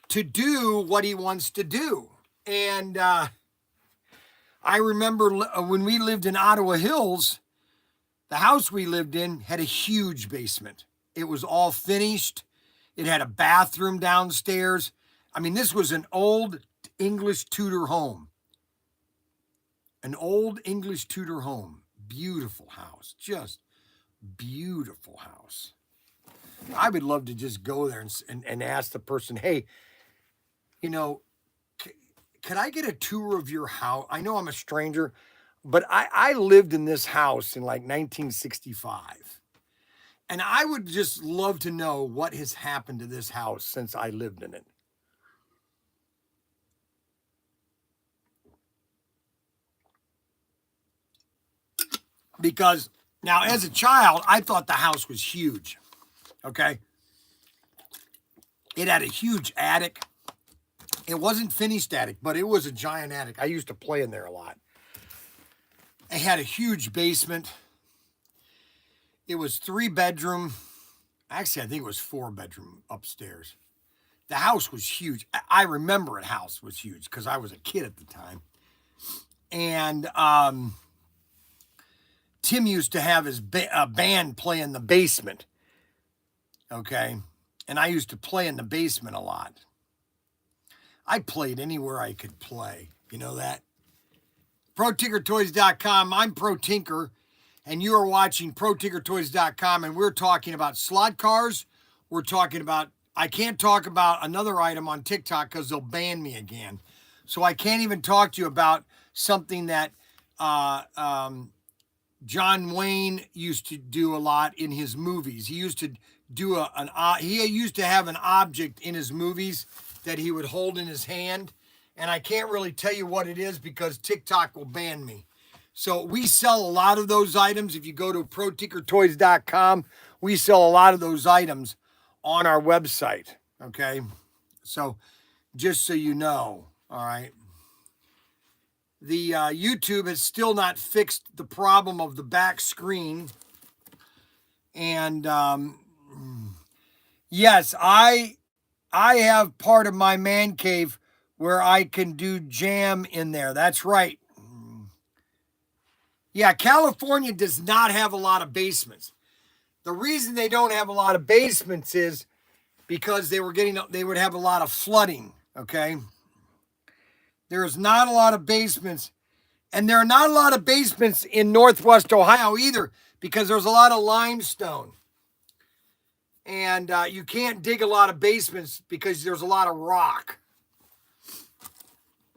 to do what he wants to do. And I remember when we lived in Ottawa Hills, the house we lived in had a huge basement. It was all finished. It had a bathroom downstairs. I mean, this was an old English Tudor home. An old English Tudor home. Beautiful house. Just beautiful house. I would love to just go there and ask the person, hey, you know, could I get a tour of your house? I know I'm a stranger, but I lived in this house in like 1965. And I would just love to know what has happened to this house since I lived in it. Because now, as a child, I thought the house was huge. Okay. It had a huge attic. It wasn't finished attic, but it was a giant attic. I used to play in there a lot. It had a huge basement. It was 3-bedroom. Actually, I think it was 4-bedroom upstairs. The house was huge. I remember the house was huge because I was a kid at the time. And Tim used to have his band play in the basement. Okay. And I used to play in the basement a lot. I played anywhere I could play. You know that? Protinkertoys.com. I'm Pro Tinker, and you are watching Protinkertoys.com, and we're talking about slot cars. We're talking about, I can't talk about another item on TikTok because they'll ban me again. So I can't even talk to you about something that John Wayne used to do a lot in his movies. He used to do he used to have an object in his movies that he would hold in his hand. And I can't really tell you what it is because TikTok will ban me. So we sell a lot of those items. If you go to protinkertoys.com, we sell a lot of those items on our website. Okay. So just so you know, all right. The YouTube has still not fixed the problem of the back screen. And yes, I have part of my man cave where I can do jam in there. That's right. Yeah, California does not have a lot of basements. The reason they don't have a lot of basements is because they would have a lot of flooding, okay? There's not a lot of basements, and there are not a lot of basements in Northwest Ohio either because there's a lot of limestone. And you can't dig a lot of basements because there's a lot of rock.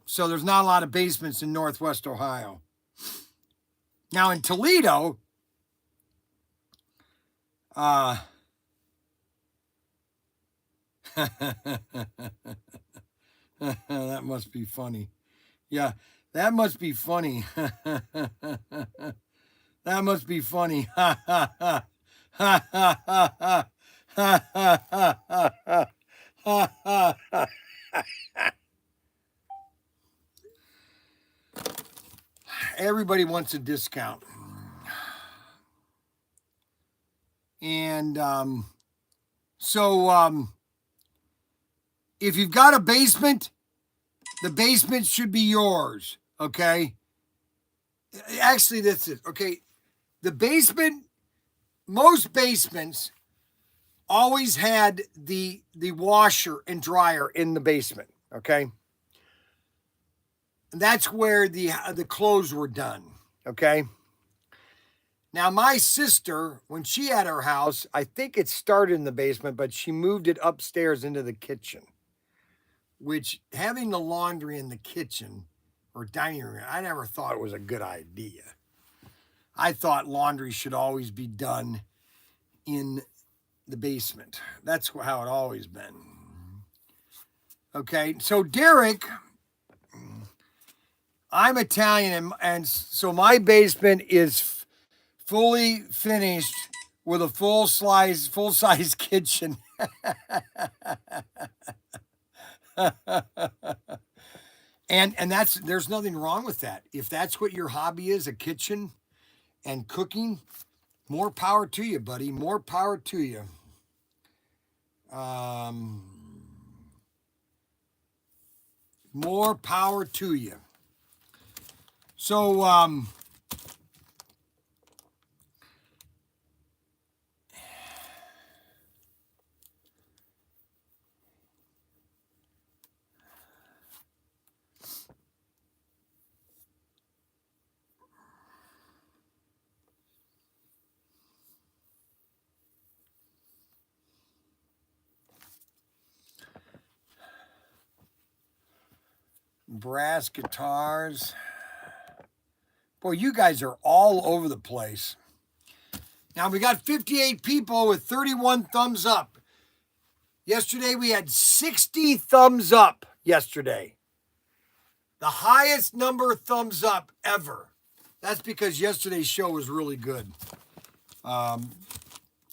So there's not a lot of basements in Northwest Ohio. Now in Toledo, that must be funny. Yeah, that must be funny. That must be funny. Everybody wants a discount. And if you've got a basement, the basement should be yours, okay? Actually, that's it, okay? The basement, most basements always had the washer and dryer in the basement, okay? And that's where the clothes were done, okay? Now, my sister, when she had her house, I think it started in the basement, but she moved it upstairs into the kitchen, which having the laundry in the kitchen or dining room. I never thought it was a good idea. I thought laundry should always be done in the basement. That's how it always been. Okay, so Derek, I'm Italian, and so my basement is fully finished with a full-size kitchen. And there's nothing wrong with that. If that's what your hobby is, a kitchen and cooking, more power to you, buddy. More power to you. More power to you. So, brass guitars. Boy, you guys are all over the place. Now we got 58 people with 31 thumbs up. Yesterday we had 60 thumbs up yesterday. The highest number of thumbs up ever. That's because yesterday's show was really good.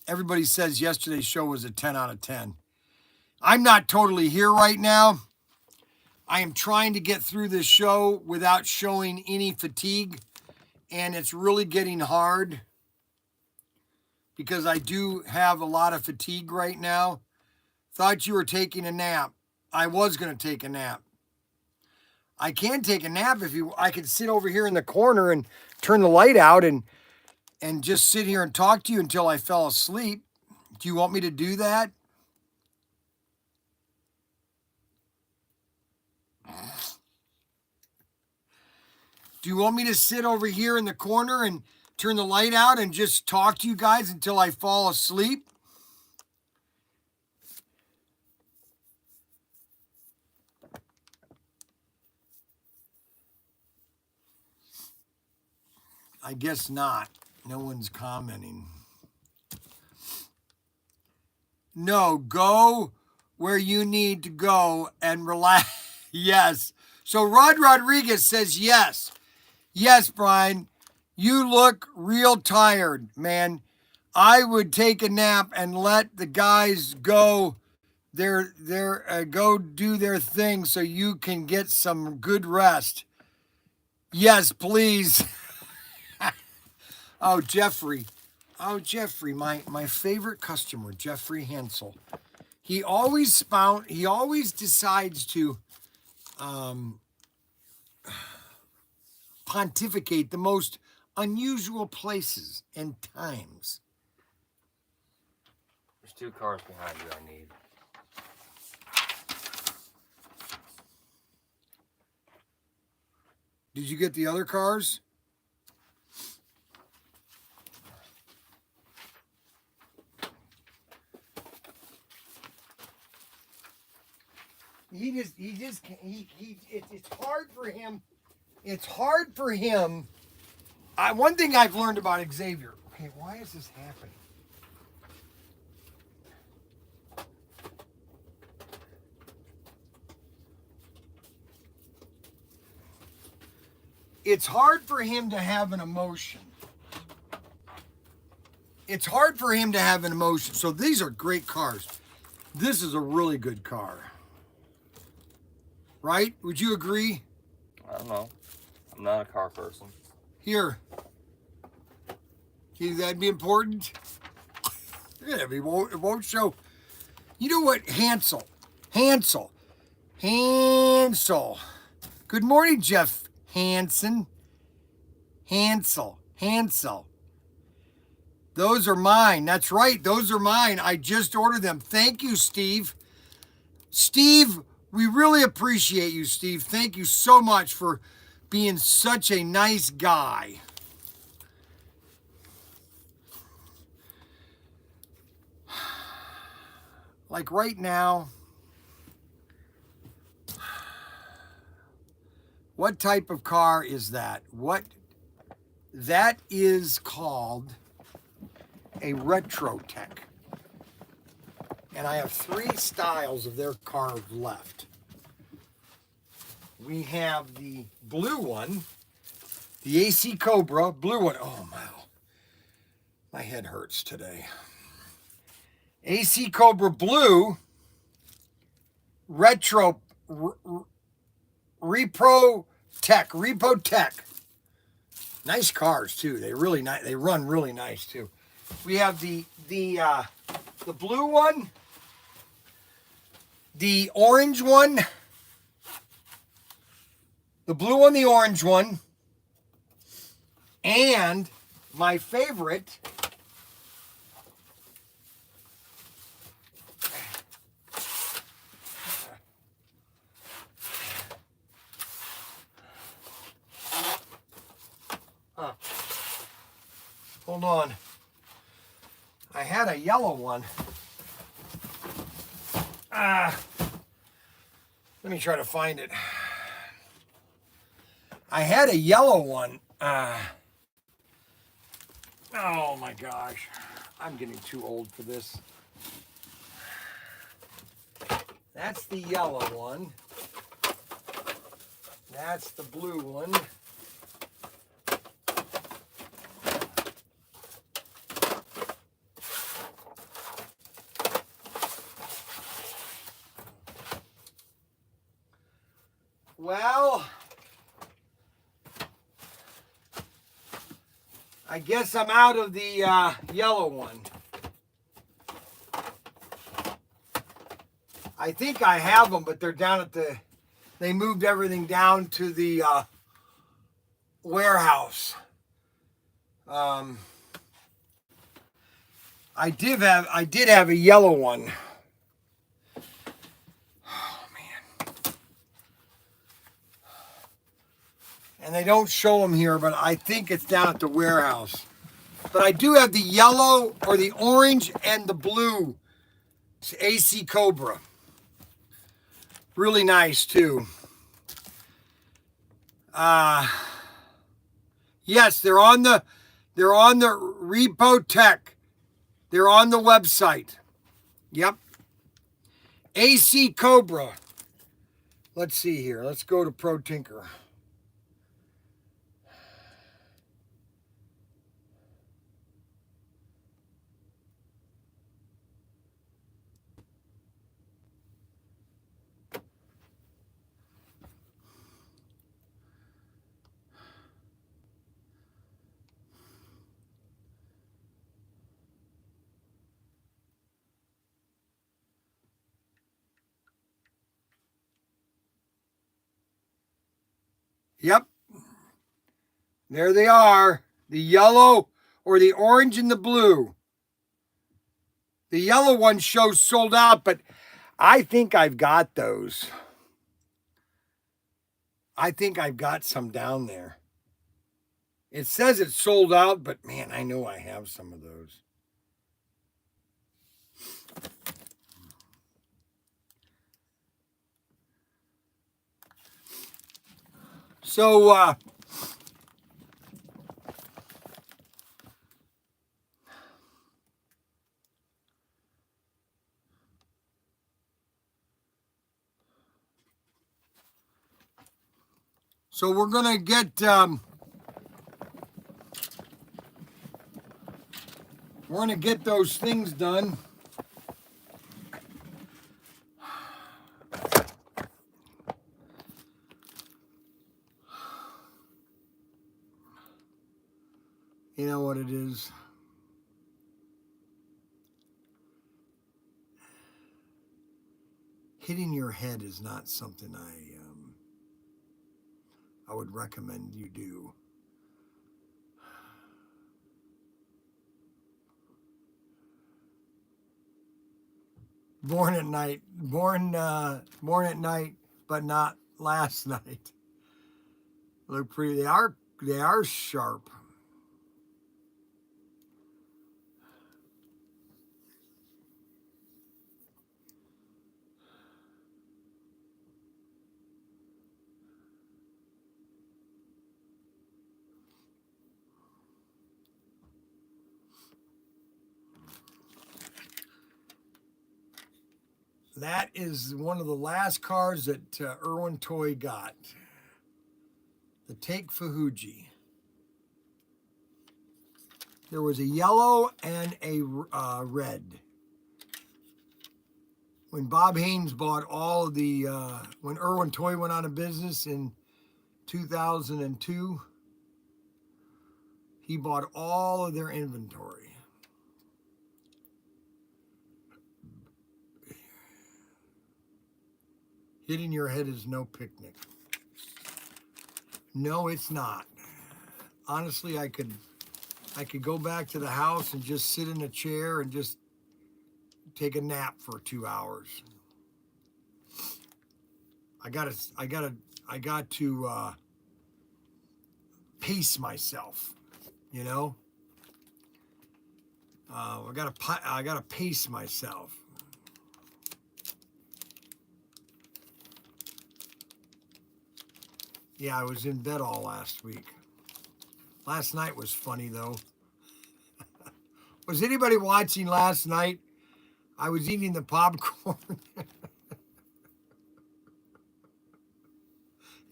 Everybody says yesterday's show was a 10 out of 10. I'm not totally here right now. I am trying to get through this show without showing any fatigue, and it's really getting hard because I do have a lot of fatigue right now. Thought you were taking a nap. I was going to take a nap. I can take a nap I could sit over here in the corner and turn the light out and just sit here and talk to you until I fell asleep. Do you want me to do that? Do you want me to sit over here in the corner and turn the light out and just talk to you guys until I fall asleep? I guess not. No one's commenting. No, go where you need to go and relax. Yes. So Rod Rodriguez says yes. Yes, Bryan. You look real tired, man. I would take a nap and let the guys go go do their thing so you can get some good rest. Yes, please. Oh, Jeffrey. Oh, Jeffrey, my favorite customer, Jeffrey Hansel. He always decides to pontificate the most unusual places and times. There's 2 cars behind you I need. Did you get the other cars? It's hard for him. It's hard for him. One thing I've learned about Xavier. Okay, why is this happening? It's hard for him to have an emotion. It's hard for him to have an emotion. So these are great cars. This is a really good car. Right? Would you agree? I don't know. I'm not a car person. Here. Can that be important? Yeah, it won't show. You know what? Hansel. Good morning, Jeff Hansen. Hansel. Those are mine. That's right. Those are mine. I just ordered them. Thank you, Steve. Steve, we really appreciate you, Steve. Thank you so much for being such a nice guy. Like right now, What type of car is that? That is called a retro tech. And I have 3 styles of their car left. We have the blue one, the AC Cobra, blue one. Oh, wow. My head hurts today. AC Cobra Blue, Retro, Repo Tech. Nice cars too. They really nice. They run really nice too. We have the blue one, the orange one, the blue one, the orange one, and my favorite, hold on. I had a yellow one. Let me try to find it. I had a yellow one. Oh my gosh. I'm getting too old for this. That's the yellow one. That's the blue one. Well, I guess I'm out of the yellow one. I think I have them, but they're down at they moved everything down to the warehouse. I did have a yellow one. And they don't show them here, but I think it's down at the warehouse. But I do have the yellow or the orange and the blue AC Cobra. Really nice too. Yes, they're on the Repo Tech. They're on the website. Yep. AC Cobra. Let's see here. Let's go to Protinker. Yep. There they are. The yellow or the orange and the blue. The yellow one shows sold out, but I think I've got those. I think I've got some down there. It says it's sold out, but man, I know I have some of those. So, we're gonna get those things done. You know what it is? Hitting your head is not something I would recommend you do. Born at night, born at night, but not last night. Look pretty. They are sharp. that is one of the last cars that Irwin Toy got. The Take Fuji. There was a yellow and a red. When Bob Haynes bought all of the, when Irwin Toy went out of business in 2002, he bought all of their inventory. Hitting your head is no picnic. No, it's not. Honestly, I could go back to the house and just sit in a chair and just take a nap for 2 hours. I got to pace myself, you know. I gotta pace myself. Yeah, I was in bed all last week. Last night was funny though. Was anybody watching last night? I was eating the popcorn.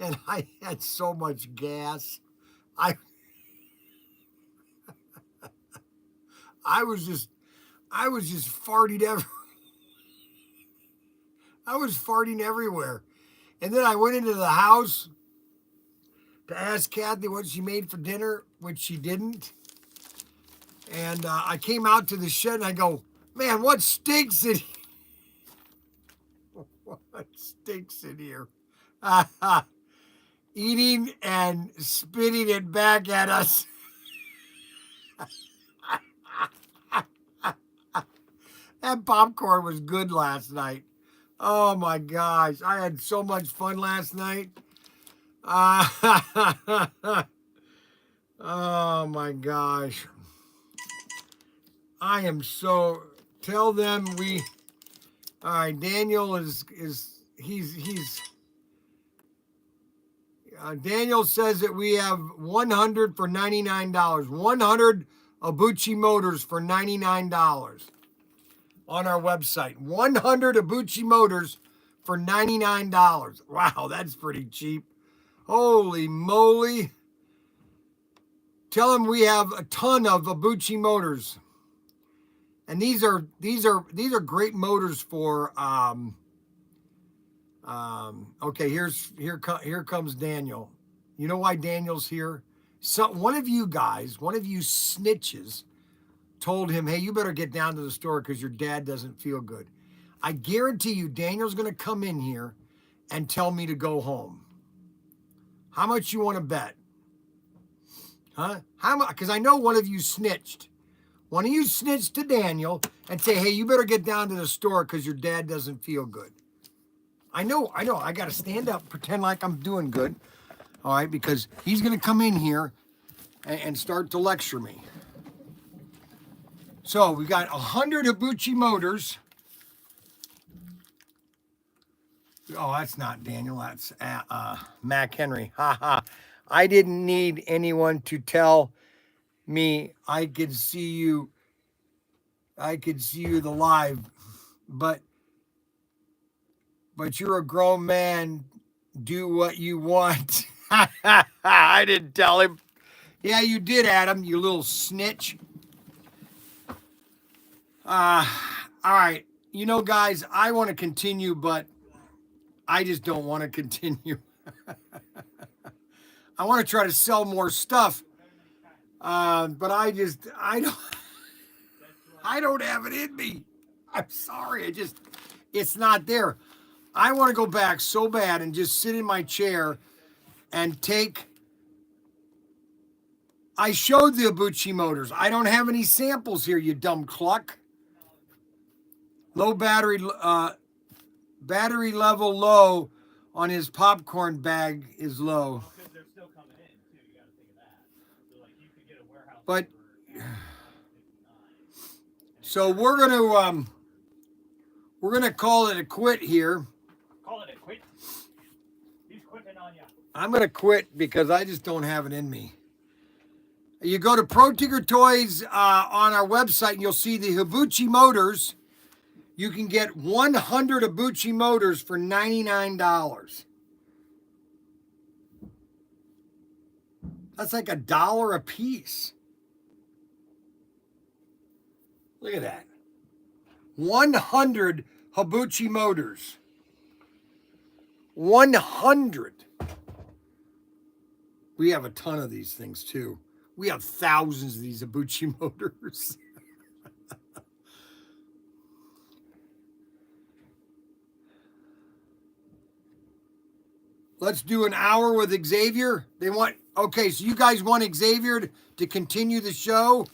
And I had so much gas. I was just farting I was farting everywhere. And then I went into the house to ask Kathy what she made for dinner, which she didn't. And I came out to the shed and I go, man, what stinks in here? What stinks in here? Eating and spitting it back at us. That popcorn was good last night. Oh my gosh, I had so much fun last night. Oh my gosh. I am so, tell them we, all right, Daniel Daniel says that we have 100 for $99. 100 Abuchi Motors for $99 on our website. 100 Abuchi Motors for $99. Wow, that's pretty cheap. Holy moly. Tell them we have a ton of Abuchi Motors. And these are great motors for okay, here comes Daniel. You know why Daniel's here? So one of you snitches told him, hey, you better get down to the store because your dad doesn't feel good. I guarantee you Daniel's going to come in here and tell me to go home. How much you want to bet? Huh? How much? Because I know one of you snitched. One of you snitched to Daniel and say, hey, you better get down to the store because your dad doesn't feel good. I know. I got to stand up, pretend like I'm doing good. All right, because he's going to come in here and start to lecture me. So we got 100 Abuchi Motors. Oh, that's not Daniel. That's Mac Henry. Ha ha. I didn't need anyone to tell me I could see you the live, but you're a grown man. Do what you want. I didn't tell him. Yeah, you did, Adam, you little snitch. All right. You know, guys, I want to continue, but I just don't want to continue. I want to try to sell more stuff. But I don't have it in me. I'm sorry. It's not there. I want to go back so bad and just sit in my chair and take. I showed the Abuchi Motors. I don't have any samples here, you dumb cluck. Low battery level low on his popcorn bag is low. Because they're still coming in too. You got to think of that. So like you could get a warehouse. But so we're gonna call it a quit here. Call it a quit. He's quitting on you. I'm gonna quit because I just don't have it in me. You go to Protinkertoys on our website and you'll see the Abuchi Motors. You can get 100 Abuchi motors for $99. That's like $1 a piece. Look at that. 100 Abuchi motors. 100. We have a ton of these things too. We have thousands of these Abuchi motors. Let's do an hour with Xavier. Okay, so you guys want Xavier to continue the show?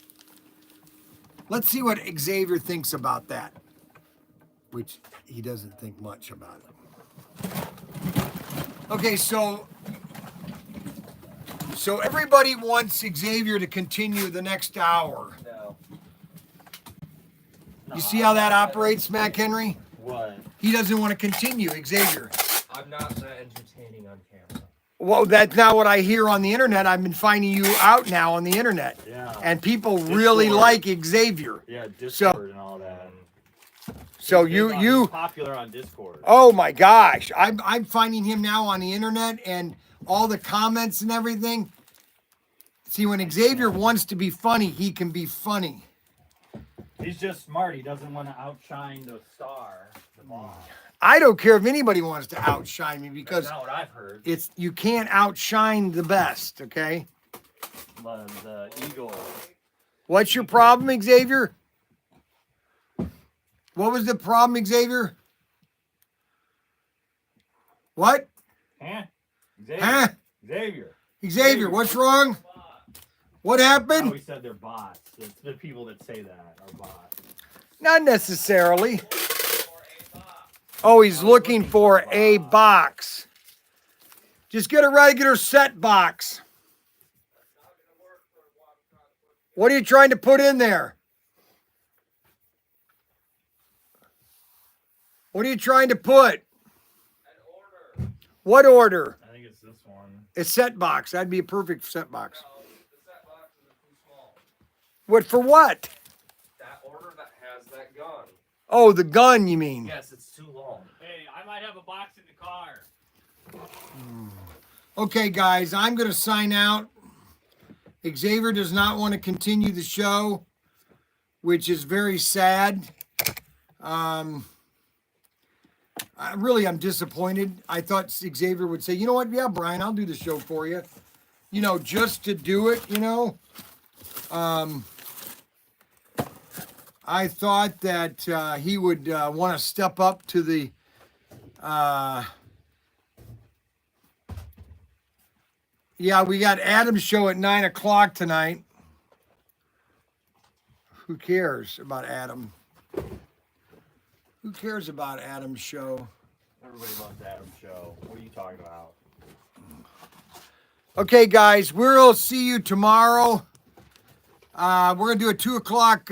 Let's see what Xavier thinks about that, which he doesn't think much about it. Okay, so everybody wants Xavier to continue the next hour. No. You see how that operates, Mac Henry? What? He doesn't want to continue, Xavier. I'm not that entertaining on camera. Well, that's not what I hear on the internet. I've been finding you out now on the internet. Yeah. And people really like Xavier. Yeah, Discord and all that. So He's popular on Discord. Oh my gosh. I'm finding him now on the internet and all the comments and everything. See, when Xavier wants to be funny, he can be funny. He's just smart. He doesn't want to outshine the star, the boss. I don't care if anybody wants to outshine me because That's not what I've heard. you can't outshine the best, okay? The eagle. What's your problem, Xavier? What was the problem, Xavier? What? Huh? Xavier. Huh? Xavier, what's wrong? What I happened? always said they're bots. It's the people that say that are bots. Not necessarily. Oh, he's looking for a box. Just get a regular set box. What are you trying to put in there? What are you trying to put? What order? I think it's this one. A set box. That'd be a perfect set box. No, the set boxes are too small. What for what? That order that has that gun. Oh, the gun, you mean? Yes, it's too long. Hey, I might have a box in the car. Okay, guys, I'm going to sign out. Xavier does not want to continue the show, which is very sad. I'm disappointed. I thought Xavier would say, you know what? Yeah, Bryan, I'll do the show for you. You know, just to do it, you know. I thought that he would want to step up to the yeah, we got Adam's show at 9 o'clock tonight. Who cares about Adam? Who cares about Adam's show? Everybody loves Adam's show. What are you talking about? Okay, guys, we'll see you tomorrow. We're going to do a 2 o'clock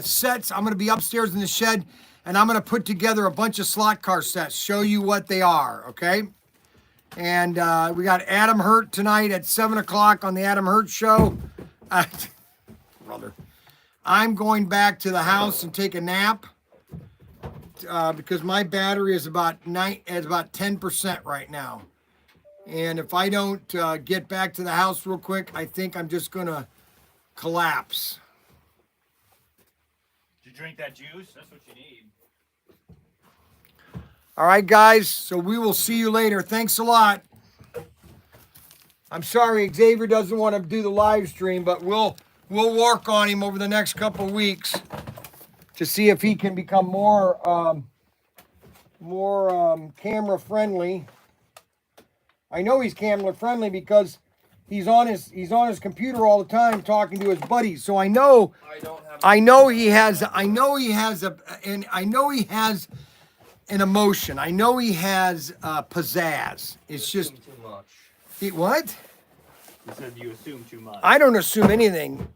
sets. I'm going to be upstairs in the shed, and I'm going to put together a bunch of slot car sets, show you what they are, okay? And we got Adam Hurt tonight at 7 o'clock on the Adam Hurt show. Brother. I'm going back to the house and take a nap because my battery is about 10% right now. And if I don't get back to the house real quick, I think I'm just going to collapse. Did you drink that juice? That's what you need. All right, guys. So we will see you later. Thanks a lot. I'm sorry Xavier doesn't want to do the live stream, but we'll work on him over the next couple of weeks to see if he can become more camera friendly. I know he's camera friendly because he's on his computer all the time talking to his buddies. So I know he has an emotion. I know he has pizzazz. It's just too much. What? You said you assume too much. I don't assume anything.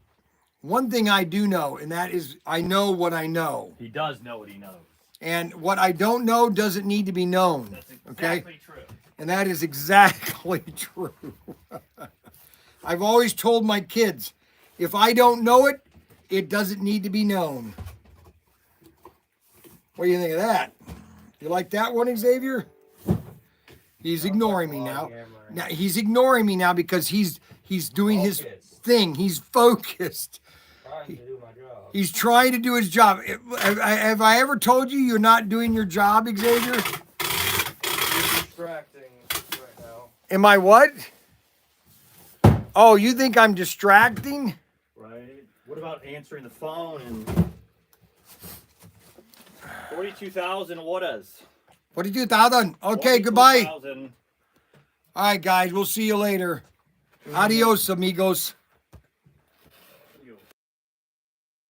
One thing I do know, and that is I know what I know. He does know what he knows. And what I don't know doesn't need to be known. That's Okay? exactly true. And that is exactly true. I've always told my kids, if I don't know it, it doesn't need to be known. What do you think of that? You like that one, Xavier? He's ignoring me now. Now he's ignoring me now because he's doing his thing. He's focused. Trying to do my job. He's trying to do his job. Have I ever told you you're not doing your job, Xavier? Distracting right now. Am I what? Oh, you think I'm distracting? Right. What about answering the phone and 42,000 what is? 42,000. Okay, goodbye. 42,000. All right, guys. We'll see you later. Adios, amigos.